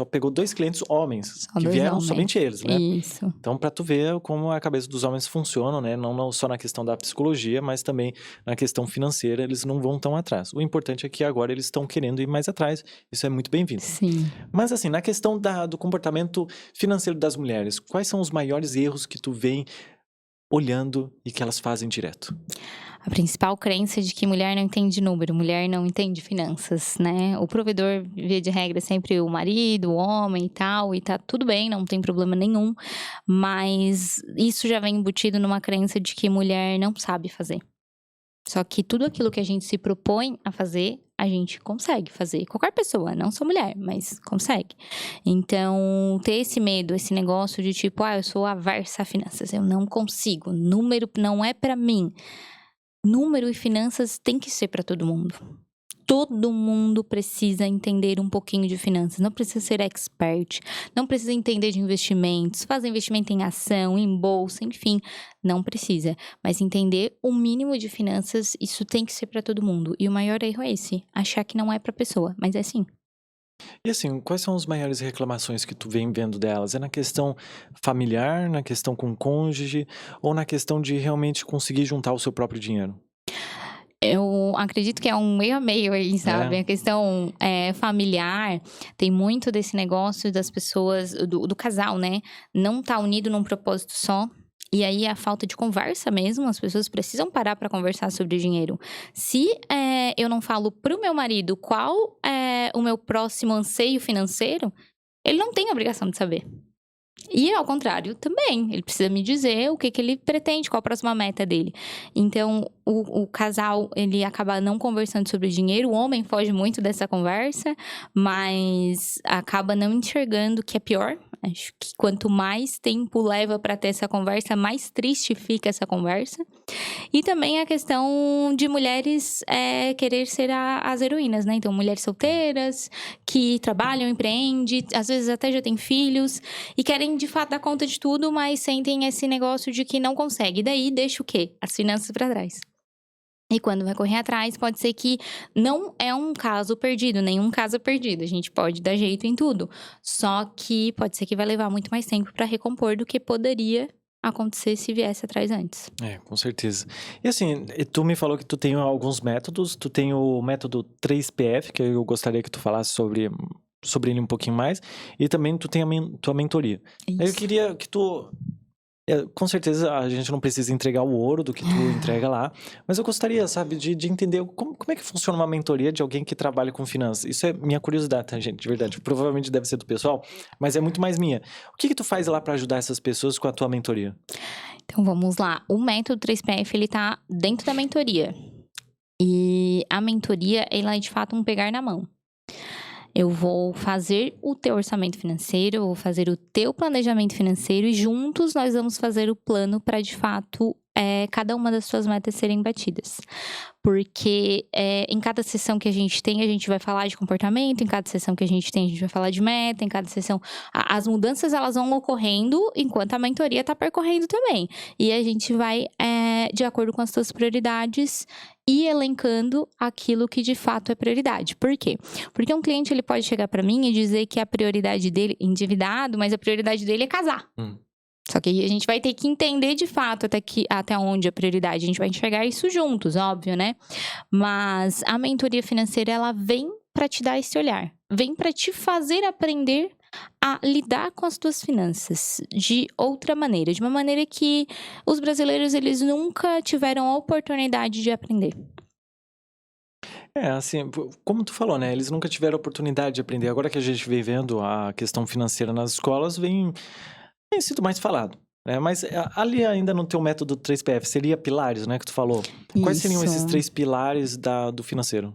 pegou 2 clientes homens, Só que 2 vieram homens. somente eles, né? Isso. Então, pra tu ver como a cabeça dos homens funciona, né? Não só na questão da psicologia, mas também na questão financeira, eles não vão tão atrás. O importante é que agora eles estão querendo ir mais atrás. Isso é muito bem-vindo. Sim. Mas assim, na questão do comportamento financeiro das mulheres, quais são os maiores erros que tu vem olhando e que elas fazem direto? A principal crença é de que mulher não entende número, mulher não entende finanças, né? O provedor, via de regra, é sempre o marido, o homem e tal, e tá tudo bem, não tem problema nenhum. Mas isso já vem embutido numa crença de que mulher não sabe fazer. Só que tudo aquilo que a gente se propõe a fazer, a gente consegue fazer. Qualquer pessoa, não só mulher, mas consegue. Então, ter esse medo, esse negócio de tipo, eu sou aversa a finanças, eu não consigo. Número não é pra mim. Número e finanças tem que ser pra todo mundo. Todo mundo precisa entender um pouquinho de finanças. Não precisa ser expert, não precisa entender de investimentos, fazer investimento em ação, em bolsa, enfim. Não precisa. Mas entender o mínimo de finanças, isso tem que ser pra todo mundo. E o maior erro é esse, achar que não é pra pessoa, mas é sim. E assim, quais são as maiores reclamações que tu vem vendo delas? É na questão familiar, na questão com o cônjuge, ou na questão de realmente conseguir juntar o seu próprio dinheiro? Eu acredito que é um meio a meio aí, sabe? A questão familiar, tem muito desse negócio das pessoas, do casal, né? Não tá unido num propósito só. E aí, a falta de conversa mesmo, as pessoas precisam parar pra conversar sobre dinheiro. Se eu não falo pro meu marido qual é o meu próximo anseio financeiro, ele não tem a obrigação de saber. E ao contrário também, ele precisa me dizer o que ele pretende, qual a próxima meta dele. Então, o casal, ele acaba não conversando sobre dinheiro, o homem foge muito dessa conversa, mas acaba não enxergando que é pior Acho que quanto mais tempo leva para ter essa conversa, mais triste fica essa conversa. E também a questão de mulheres querer ser as heroínas, né? Então, mulheres solteiras, que trabalham, empreendem, às vezes até já têm filhos, e querem, de fato, dar conta de tudo, mas sentem esse negócio de que não consegue. E daí, deixa o quê? As finanças para trás. E quando vai correr atrás, pode ser que não é um caso perdido, nenhum caso é perdido. A gente pode dar jeito em tudo. Só que pode ser que vai levar muito mais tempo para recompor do que poderia acontecer se viesse atrás antes. Com certeza. E assim, tu me falou que tu tem alguns métodos. Tu tem o método 3PF, que eu gostaria que tu falasse sobre ele um pouquinho mais. E também tu tem a tua mentoria. Isso. Eu queria que tu... com certeza a gente não precisa entregar o ouro do que tu entrega lá, mas eu gostaria, sabe, de entender como é que funciona uma mentoria de alguém que trabalha com finanças. Isso é minha curiosidade, tá, gente? De verdade. Provavelmente deve ser do pessoal, mas é muito mais minha. O que tu faz lá para ajudar essas pessoas com a tua mentoria? Então, vamos lá. O método 3PF, ele tá dentro da mentoria. E a mentoria, ela é de fato um pegar na mão. Eu vou fazer o teu orçamento financeiro, eu vou fazer o teu planejamento financeiro e juntos nós vamos fazer o plano para, de fato, cada uma das suas metas serem batidas. Porque em cada sessão que a gente tem, a gente vai falar de comportamento, em cada sessão que a gente tem, a gente vai falar de meta, em cada sessão... As mudanças, elas vão ocorrendo enquanto a mentoria está percorrendo também. E a gente vai, de acordo com as suas prioridades, ir elencando aquilo que de fato é prioridade. Por quê? Porque um cliente, ele pode chegar para mim e dizer que a prioridade dele, endividado, mas a prioridade dele é casar. Só que aí a gente vai ter que entender de fato até onde a prioridade. A gente vai enxergar isso juntos, óbvio, né? Mas a mentoria financeira, ela vem para te dar esse olhar. Vem para te fazer aprender a lidar com as tuas finanças de outra maneira. De uma maneira que os brasileiros, eles nunca tiveram a oportunidade de aprender. Assim, como tu falou, né? Eles nunca tiveram a oportunidade de aprender. Agora que a gente vem vendo a questão financeira nas escolas, tem sido mais falado, né? Mas ali ainda no teu método 3PF, seria pilares, né, que tu falou? Quais seriam esses 3 pilares do financeiro?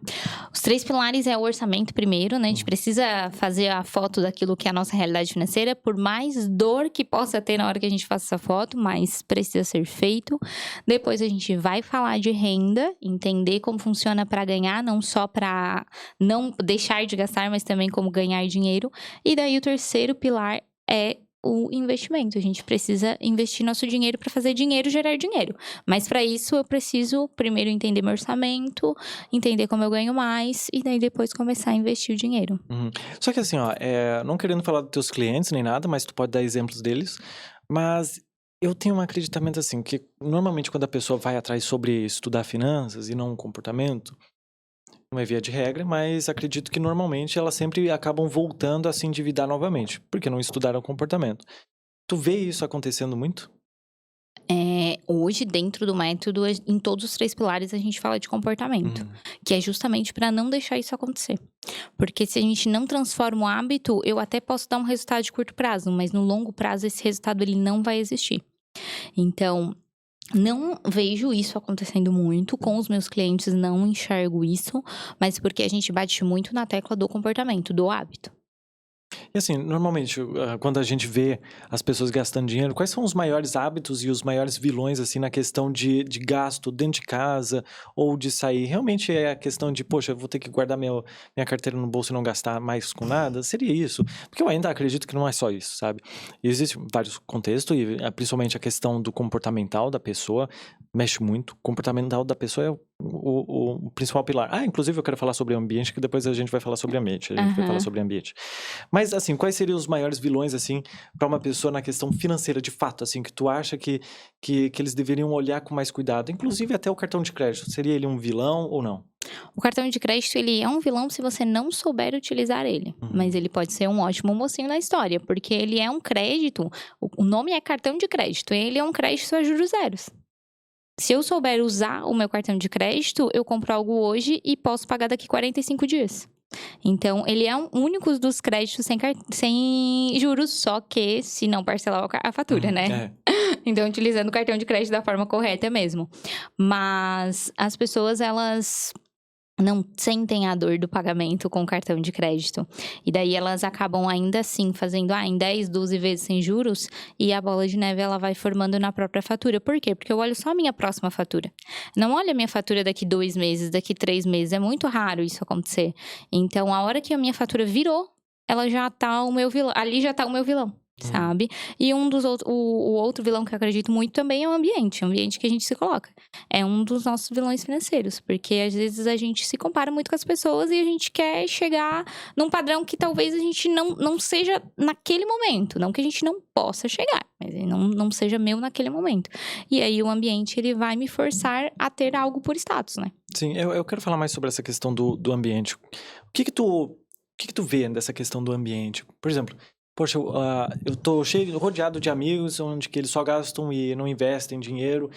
Os 3 pilares é o orçamento primeiro, né? A gente precisa fazer a foto daquilo que é a nossa realidade financeira, por mais dor que possa ter na hora que a gente faça essa foto, mas precisa ser feito. Depois a gente vai falar de renda, entender como funciona para ganhar, não só para não deixar de gastar, mas também como ganhar dinheiro. E daí o terceiro pilar é o investimento. A gente precisa investir nosso dinheiro para fazer dinheiro gerar dinheiro. Mas para isso eu preciso primeiro entender meu orçamento, entender como eu ganho mais e daí depois começar a investir o dinheiro. Só que assim, não querendo falar dos teus clientes nem nada, mas tu pode dar exemplos deles. Mas eu tenho um acreditamento assim, que normalmente quando a pessoa vai atrás sobre estudar finanças e não comportamento, não é via de regra, mas acredito que normalmente elas sempre acabam voltando a se endividar novamente, porque não estudaram o comportamento. Tu vê isso acontecendo muito? Hoje, dentro do método, em todos os 3 pilares, a gente fala de comportamento. Que é justamente para não deixar isso acontecer. Porque se a gente não transforma o hábito, eu até posso dar um resultado de curto prazo, mas no longo prazo esse resultado ele não vai existir. Então... não vejo isso acontecendo muito com os meus clientes, não enxergo isso, mas porque a gente bate muito na tecla do comportamento, do hábito. E assim, normalmente, quando a gente vê as pessoas gastando dinheiro, quais são os maiores hábitos e os maiores vilões, assim, na questão de gasto dentro de casa ou de sair? Realmente é a questão de, poxa, eu vou ter que guardar minha carteira no bolso e não gastar mais com nada? Seria isso? Porque eu ainda acredito que não é só isso, sabe? E existem vários contextos, e principalmente a questão do comportamental da pessoa mexe muito. O comportamental da pessoa é o principal pilar. Inclusive eu quero falar sobre ambiente, que depois a gente vai falar sobre ambiente. A gente vai falar sobre ambiente. Mas, assim, quais seriam os maiores vilões, assim, para uma pessoa na questão financeira, de fato, assim, que tu acha que eles deveriam olhar com mais cuidado? Inclusive até o cartão de crédito. Seria ele um vilão ou não? O cartão de crédito, ele é um vilão se você não souber utilizar ele. Mas ele pode ser um ótimo mocinho na história, porque ele é um crédito. O nome é cartão de crédito. Ele é um crédito a juros zeros. Se eu souber usar o meu cartão de crédito, eu compro algo hoje e posso pagar daqui 45 dias. Então, ele é um único dos créditos sem juros, só que se não parcelar a fatura, né? Então, utilizando o cartão de crédito da forma correta mesmo. Mas as pessoas, elas não sentem a dor do pagamento com cartão de crédito. E daí elas acabam ainda assim fazendo em 10, 12 vezes sem juros, e a bola de neve ela vai formando na própria fatura. Por quê? Porque eu olho só a minha próxima fatura. Não olho a minha fatura daqui 2 meses, daqui 3 meses. É muito raro isso acontecer. Então, a hora que a minha fatura virou, ela já tá o meu vilão. Ali já tá o meu vilão. Sabe? E o outro vilão que eu acredito muito também é o ambiente que a gente se coloca. É um dos nossos vilões financeiros, porque às vezes a gente se compara muito com as pessoas e a gente quer chegar num padrão que talvez a gente não seja naquele momento. Não que a gente não possa chegar, mas não seja meu naquele momento. E aí o ambiente, ele vai me forçar a ter algo por status, né? Sim, eu quero falar mais sobre essa questão do ambiente. O que que tu vê dessa questão do ambiente? Por exemplo, poxa, eu tô rodeado de amigos onde que eles só gastam e não investem dinheiro.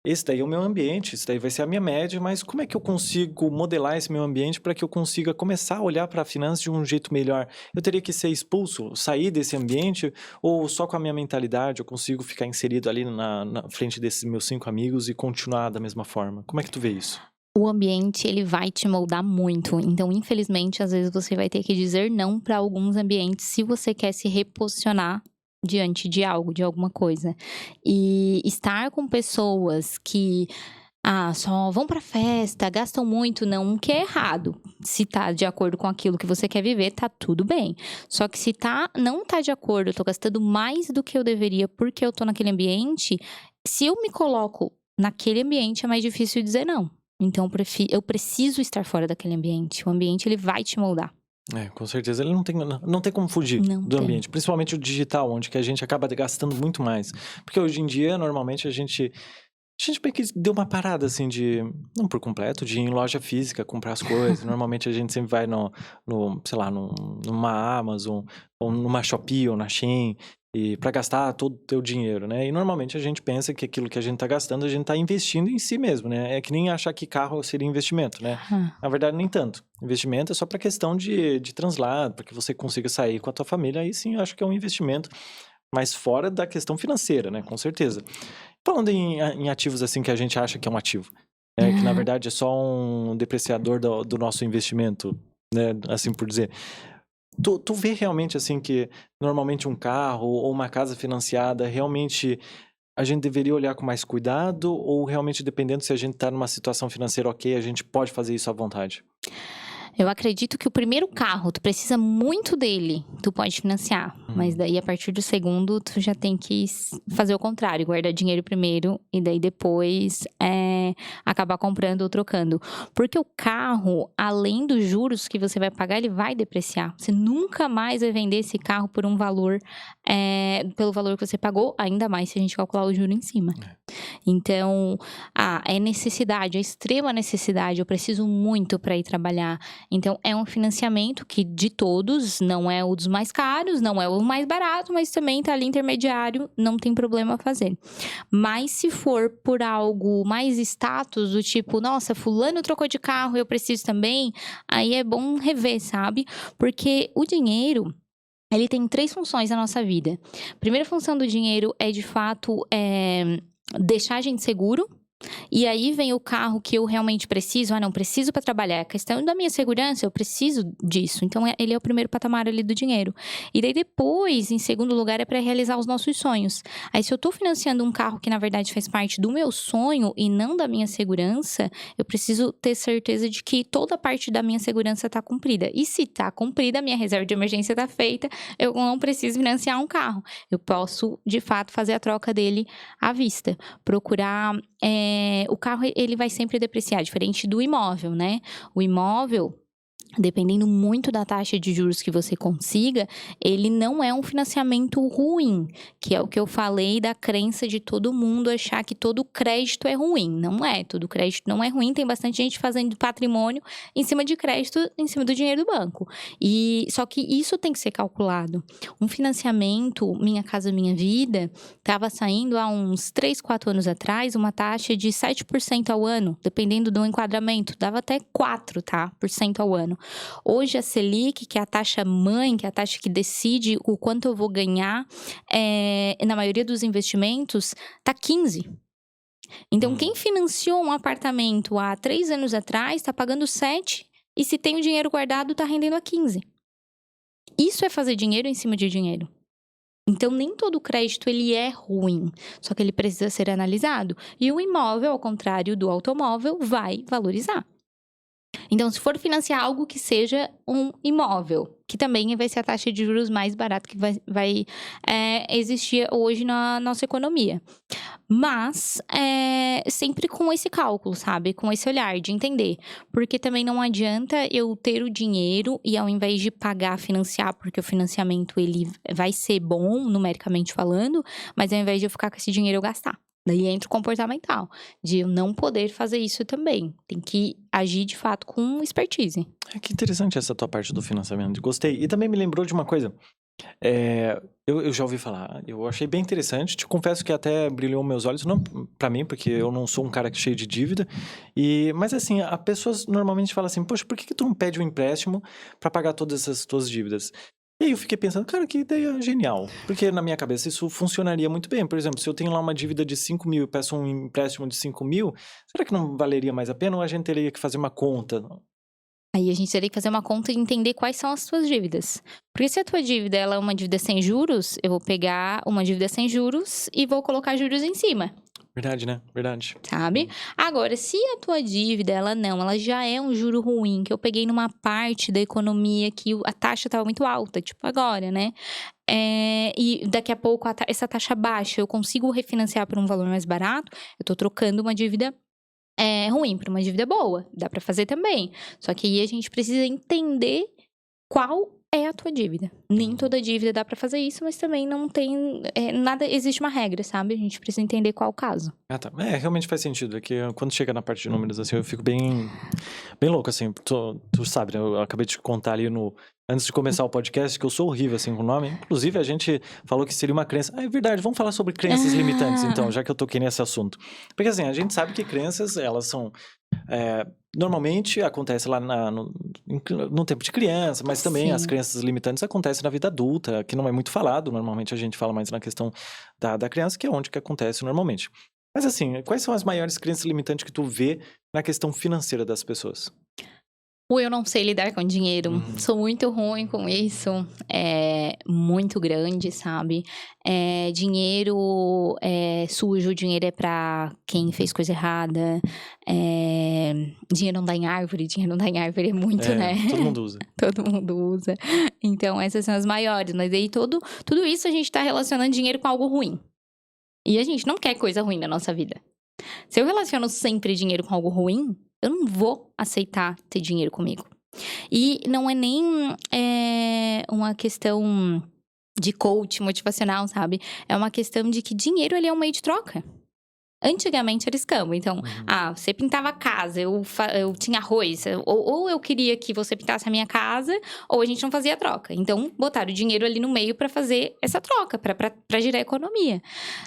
Esse daí é o meu ambiente, esse daí vai ser a minha média, mas como é que eu consigo modelar esse meu ambiente para que eu consiga começar a olhar para a finança de um jeito melhor? Eu teria que ser expulso, sair desse ambiente, ou só com a minha mentalidade eu consigo ficar inserido ali na frente desses meus 5 amigos e continuar da mesma forma? Como é que tu vê isso? O ambiente, ele vai te moldar muito. Então, infelizmente, às vezes você vai ter que dizer não para alguns ambientes se você quer se reposicionar diante de algo, de alguma coisa. E estar com pessoas que só vão pra festa, gastam muito, não que é errado. Se tá de acordo com aquilo que você quer viver, tá tudo bem. Só que se não tá de acordo, eu tô gastando mais do que eu deveria porque eu tô naquele ambiente, se eu me coloco naquele ambiente, é mais difícil dizer não. Então, eu preciso estar fora daquele ambiente. O ambiente, ele vai te moldar. Com certeza. Ele não tem como fugir do ambiente. Principalmente o digital, onde que a gente acaba gastando muito mais. Porque hoje em dia, normalmente, a gente meio que deu uma parada, assim, não por completo, de ir em loja física comprar as coisas. Normalmente, a gente sempre vai sei lá, numa Amazon, ou numa Shopee, ou na Shein, e para gastar todo o teu dinheiro, né? E normalmente a gente pensa que aquilo que a gente tá gastando, a gente tá investindo em si mesmo, né? É que nem achar que carro seria investimento, né? Na verdade, nem tanto. Investimento é só para questão de translado, para que você consiga sair com a tua família. Aí sim, eu acho que é um investimento, mas fora da questão financeira, né? Com certeza. Falando em ativos assim que a gente acha que é um ativo, que na verdade é só um depreciador do nosso investimento, né? Assim por dizer. Tu vê realmente assim que normalmente um carro ou uma casa financiada, realmente a gente deveria olhar com mais cuidado, ou realmente dependendo se a gente tá numa situação financeira ok, a gente pode fazer isso à vontade? Eu acredito que o primeiro carro, tu precisa muito dele, tu pode financiar. Mas daí, a partir do segundo, tu já tem que fazer o contrário, guardar dinheiro primeiro e daí depois acabar comprando ou trocando. Porque o carro, além dos juros que você vai pagar, ele vai depreciar. Você nunca mais vai vender esse carro por um valor, pelo valor que você pagou, ainda mais se a gente calcular o juro em cima. Então, é necessidade, é extrema necessidade. Eu preciso muito para ir trabalhar. Então, é um financiamento que, de todos, não é o dos mais caros, não é o mais barato, mas também tá ali intermediário, não tem problema fazer. Mas se for por algo mais status, do tipo, nossa, fulano trocou de carro, eu preciso também, aí é bom rever, sabe? Porque o dinheiro, ele tem 3 funções na nossa vida. A primeira função do dinheiro é, de fato, deixar a gente seguro. E aí vem o carro que eu realmente preciso. Não preciso para trabalhar. A questão da minha segurança, eu preciso disso. Então, ele é o primeiro patamar ali do dinheiro. E daí depois, em segundo lugar, é para realizar os nossos sonhos. Aí, se eu tô financiando um carro que, na verdade, faz parte do meu sonho e não da minha segurança, eu preciso ter certeza de que toda parte da minha segurança tá cumprida. E se tá cumprida, a minha reserva de emergência tá feita, eu não preciso financiar um carro. Eu posso, de fato, fazer a troca dele à vista. Procurar... o carro, ele vai sempre depreciar, diferente do imóvel, né? O imóvel, dependendo muito da taxa de juros que você consiga, ele não é um financiamento ruim, que é o que eu falei da crença de todo mundo achar que todo crédito é ruim. Não é, todo crédito não é ruim, tem bastante gente fazendo patrimônio em cima de crédito, em cima do dinheiro do banco. Só que isso tem que ser calculado. Um financiamento, Minha Casa Minha Vida, estava saindo há uns 3, 4 anos atrás, uma taxa de 7% ao ano, dependendo do enquadramento, dava até 4% ao ano. Hoje, a Selic, que é a taxa mãe, que é a taxa que decide o quanto eu vou ganhar, na maioria dos investimentos, tá 15%. Então, quem financiou um apartamento há 3 anos atrás está pagando 7, e se tem o dinheiro guardado, está rendendo a 15. Isso é fazer dinheiro em cima de dinheiro. Então, nem todo crédito ele é ruim, só que ele precisa ser analisado. E o imóvel, ao contrário do automóvel, vai valorizar. Então, se for financiar algo que seja um imóvel, que também vai ser a taxa de juros mais barata que vai existir hoje na nossa economia. Mas, sempre com esse cálculo, sabe? Com esse olhar de entender. Porque também não adianta eu ter o dinheiro e ao invés de pagar, financiar, porque o financiamento ele vai ser bom, numericamente falando, mas ao invés de eu ficar com esse dinheiro, eu gastar. Daí entra o comportamental, de eu não poder fazer isso também. Tem que agir, de fato, com expertise. Que interessante essa tua parte do financiamento. Gostei. E também me lembrou de uma coisa. Eu já ouvi falar, eu achei bem interessante. Te confesso que até brilhou meus olhos, não pra mim, porque eu não sou um cara cheio de dívida. Mas assim, as pessoas normalmente falam assim, poxa, por que tu não pede um empréstimo pra pagar todas essas tuas dívidas? E aí eu fiquei pensando, cara, que ideia genial. Porque na minha cabeça isso funcionaria muito bem. Por exemplo, se eu tenho lá uma dívida de 5 mil e peço um empréstimo de 5 mil, será que não valeria mais a pena ou a gente teria que fazer uma conta? Aí a gente teria que fazer uma conta e entender quais são as suas dívidas. Porque se a tua dívida ela é uma dívida sem juros, eu vou pegar uma dívida sem juros e vou colocar juros em cima. Verdade, né? Verdade. Sabe? Agora, se a tua dívida, ela já é um juro ruim, que eu peguei numa parte da economia que a taxa estava muito alta, tipo agora, né? E daqui a pouco essa taxa baixa, eu consigo refinanciar por um valor mais barato, eu tô trocando uma dívida ruim por uma dívida boa. Dá pra fazer também. Só que aí a gente precisa entender qual é a tua dívida. Nem toda dívida dá pra fazer isso, mas também não tem nada, existe uma regra, sabe? A gente precisa entender qual o caso. Ah, tá. Realmente faz sentido. É que quando chega na parte de números, assim, eu fico bem louco, assim. Tu sabe, né? Eu acabei de te contar ali antes de começar o podcast que eu sou horrível, assim, com o nome. Inclusive, a gente falou que seria uma crença. É verdade, vamos falar sobre crenças limitantes, então, já que eu toquei nesse assunto. Porque, assim, a gente sabe que crenças, elas são... normalmente acontece lá no tempo de criança, mas também as crenças limitantes acontecem na vida adulta, que não é muito falado. Normalmente a gente fala mais na questão da criança, que é onde que acontece normalmente. Mas assim, quais são as maiores crenças limitantes que tu vê na questão financeira das pessoas? Eu não sei lidar com dinheiro. Sou muito ruim com isso. É muito grande, sabe? Dinheiro é sujo, dinheiro é pra quem fez coisa errada. Dinheiro não dá em árvore, dinheiro não dá em árvore é muito, né? Todo mundo usa. Todo mundo usa. Então, essas são as maiores. Mas aí, tudo isso a gente tá relacionando dinheiro com algo ruim. E a gente não quer coisa ruim na nossa vida. Se eu relaciono sempre dinheiro com algo ruim, eu não vou aceitar ter dinheiro comigo. E não é nem uma questão de coach motivacional, sabe? É uma questão de que dinheiro ele é um meio de troca. Antigamente era escambo. Então, você pintava a casa, eu tinha arroz. Ou eu queria que você pintasse a minha casa, ou a gente não fazia troca. Então, botaram o dinheiro ali no meio pra fazer essa troca, pra girar a economia.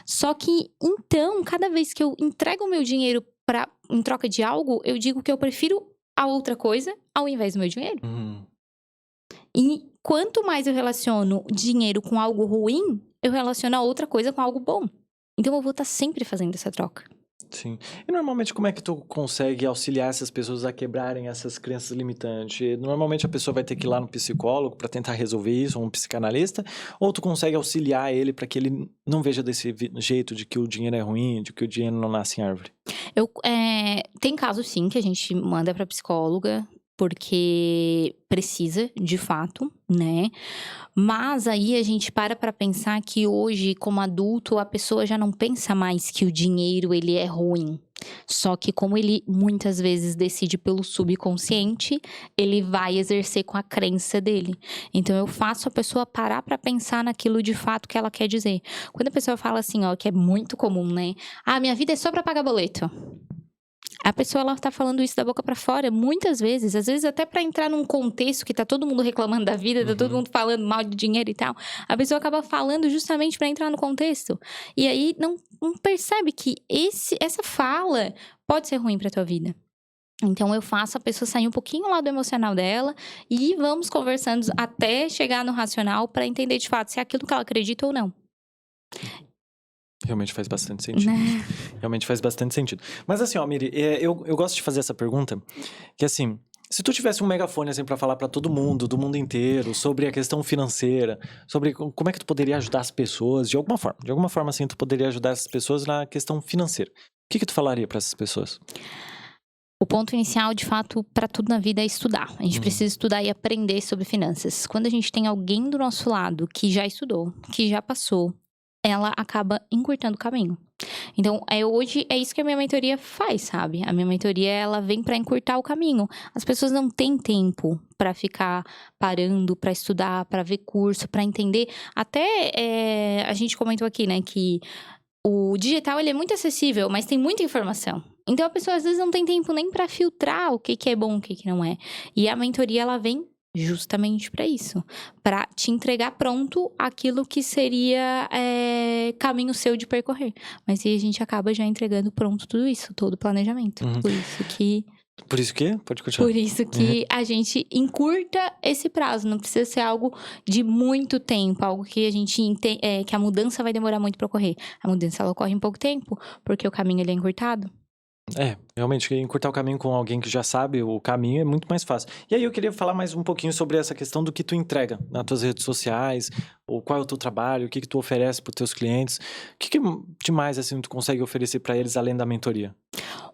Só que, então, cada vez que eu entrego o meu dinheiro em troca de algo, eu digo que eu prefiro a outra coisa ao invés do meu dinheiro. E quanto mais eu relaciono dinheiro com algo ruim, eu relaciono a outra coisa com algo bom. Então, eu vou estar sempre fazendo essa troca. Sim. E normalmente como é que tu consegue auxiliar essas pessoas a quebrarem essas crenças limitantes? Normalmente a pessoa vai ter que ir lá no psicólogo para tentar resolver isso, ou um psicanalista, ou tu consegue auxiliar ele para que ele não veja desse jeito de que o dinheiro é ruim, de que o dinheiro não nasce em árvore? Tem casos sim que a gente manda para psicóloga, porque precisa, de fato, né? Mas aí a gente para pensar que hoje, como adulto, a pessoa já não pensa mais que o dinheiro, ele é ruim. Só que como ele muitas vezes decide pelo subconsciente, ele vai exercer com a crença dele. Então eu faço a pessoa parar pra pensar naquilo de fato que ela quer dizer. Quando a pessoa fala assim, que é muito comum, né? Minha vida é só pra pagar boleto. A pessoa, ela tá falando isso da boca pra fora, muitas vezes. Às vezes até pra entrar num contexto que tá todo mundo reclamando da vida, tá todo mundo falando mal de dinheiro e tal. A pessoa acaba falando justamente pra entrar no contexto. E aí, não percebe que essa fala pode ser ruim pra tua vida. Então, eu faço a pessoa sair um pouquinho lá do emocional dela e vamos conversando até chegar no racional pra entender de fato se é aquilo que ela acredita ou não. Realmente faz bastante sentido. Né? Realmente faz bastante sentido. Mas assim, ó, Miri, eu gosto de fazer essa pergunta, que assim, se tu tivesse um megafone assim pra falar pra todo mundo, do mundo inteiro, sobre a questão financeira, sobre como é que tu poderia ajudar as pessoas, de alguma forma assim, tu poderia ajudar as pessoas na questão financeira. O que tu falaria pra essas pessoas? O ponto inicial, de fato, para tudo na vida é estudar. A gente precisa estudar e aprender sobre finanças. Quando a gente tem alguém do nosso lado que já estudou, que já passou, ela acaba encurtando o caminho. Então, hoje é isso que a minha mentoria faz, sabe? A minha mentoria, ela vem para encurtar o caminho. As pessoas não têm tempo para ficar parando, para estudar, para ver curso, para entender. Até a gente comentou aqui, né, que o digital, ele é muito acessível, mas tem muita informação. Então, a pessoa às vezes não tem tempo nem para filtrar o que é bom, o que não é. E a mentoria, ela vem justamente para isso, para te entregar pronto aquilo que seria caminho seu de percorrer. Mas aí a gente acaba já entregando pronto tudo isso, todo o planejamento. Por isso que Por isso que? Pode continuar. Por isso que a gente encurta esse prazo. Não precisa ser algo de muito tempo, algo que a gente que a mudança vai demorar muito para ocorrer. A mudança, ela ocorre em pouco tempo, porque o caminho ele é encurtado. Realmente, encurtar o caminho com alguém que já sabe o caminho é muito mais fácil. E aí eu queria falar mais um pouquinho sobre essa questão do que tu entrega nas tuas redes sociais, ou qual é o teu trabalho, o que tu oferece para os teus clientes. O que de mais, assim, tu consegue oferecer para eles além da mentoria?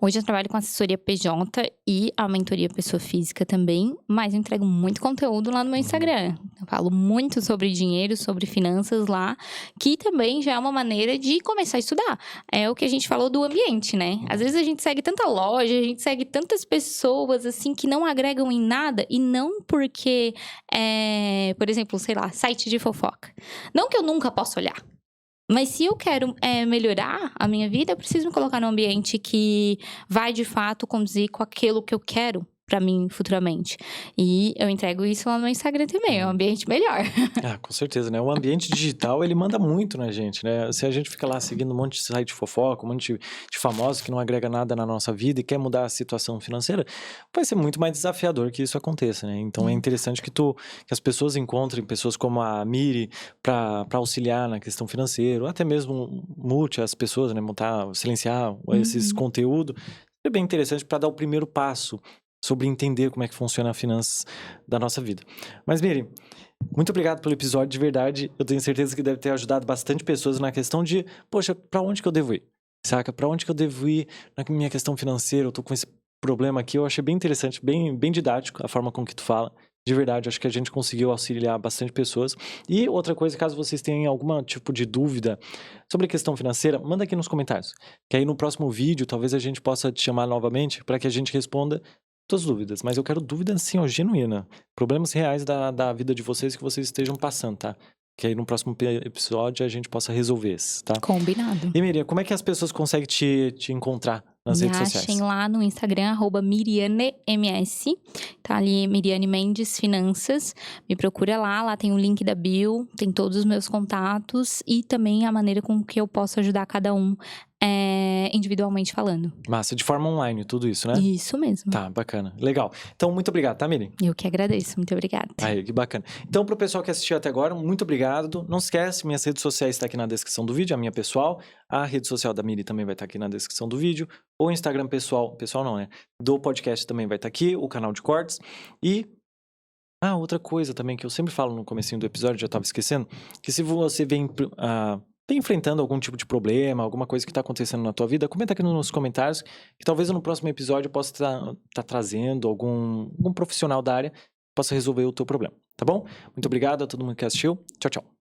Hoje eu trabalho com assessoria PJ e a mentoria pessoa física também, mas eu entrego muito conteúdo lá no meu Instagram. Eu falo muito sobre dinheiro, sobre finanças lá, que também já é uma maneira de começar a estudar. É o que a gente falou do ambiente, né? Às vezes a gente segue tanta loja, a gente segue tantas pessoas, assim, que não agregam em nada, e não porque, por exemplo, sei lá, site de fofoca. Não que eu nunca possa olhar. Mas se eu quero melhorar a minha vida, eu preciso me colocar num ambiente que vai, de fato, conduzir com aquilo que eu quero pra mim futuramente. E eu entrego isso lá no Instagram também, é um ambiente melhor. Com certeza, né? O ambiente digital, ele manda muito na gente, né? Se a gente fica lá seguindo um monte de site de fofoca, um monte de famosos que não agrega nada na nossa vida e quer mudar a situação financeira, vai ser muito mais desafiador que isso aconteça, né? Então é interessante que as pessoas encontrem pessoas como a Miri para auxiliar na questão financeira, ou até mesmo mute as pessoas, né? Silenciar esses conteúdos. É bem interessante para dar o primeiro passo sobre entender como é que funciona a finanças da nossa vida. Mas, Miri, muito obrigado pelo episódio, de verdade. Eu tenho certeza que deve ter ajudado bastante pessoas na questão de, poxa, pra onde que eu devo ir? Saca? Pra onde que eu devo ir na minha questão financeira? Eu tô com esse problema aqui. Eu achei bem interessante, bem didático a forma com que tu fala. De verdade, acho que a gente conseguiu auxiliar bastante pessoas. E outra coisa, caso vocês tenham algum tipo de dúvida sobre a questão financeira, manda aqui nos comentários. Que aí no próximo vídeo, talvez a gente possa te chamar novamente para que a gente responda tuas dúvidas, mas eu quero dúvidas assim, ó, genuína. Problemas reais da vida de vocês que vocês estejam passando, tá? Que aí no próximo episódio a gente possa resolver esses, tá? Combinado. E Miriam, como é que as pessoas conseguem te encontrar nas redes sociais? Me achem lá no Instagram, @MirianeMS. Tá ali, Miriane Mendes Finanças. Me procura lá tem o link da bio, tem todos os meus contatos e também a maneira com que eu posso ajudar cada um individualmente falando. Massa, de forma online, tudo isso, né? Isso mesmo. Tá, bacana. Legal. Então, muito obrigado, tá, Miriam? Eu que agradeço, muito obrigada. Aí, que bacana. Então, pro pessoal que assistiu até agora, muito obrigado. Não esquece, minhas redes sociais estão aqui na descrição do vídeo, a minha pessoal. A rede social da Miri também vai estar aqui na descrição do vídeo. O Instagram pessoal não, né? Do podcast também vai estar aqui, o canal de cortes. E outra coisa também que eu sempre falo no comecinho do episódio, já estava esquecendo, que se você vem enfrentando algum tipo de problema, alguma coisa que está acontecendo na tua vida, comenta aqui nos comentários, que talvez no próximo episódio eu possa estar trazendo algum profissional da área que possa resolver o teu problema, tá bom? Muito obrigado a todo mundo que assistiu. Tchau, tchau.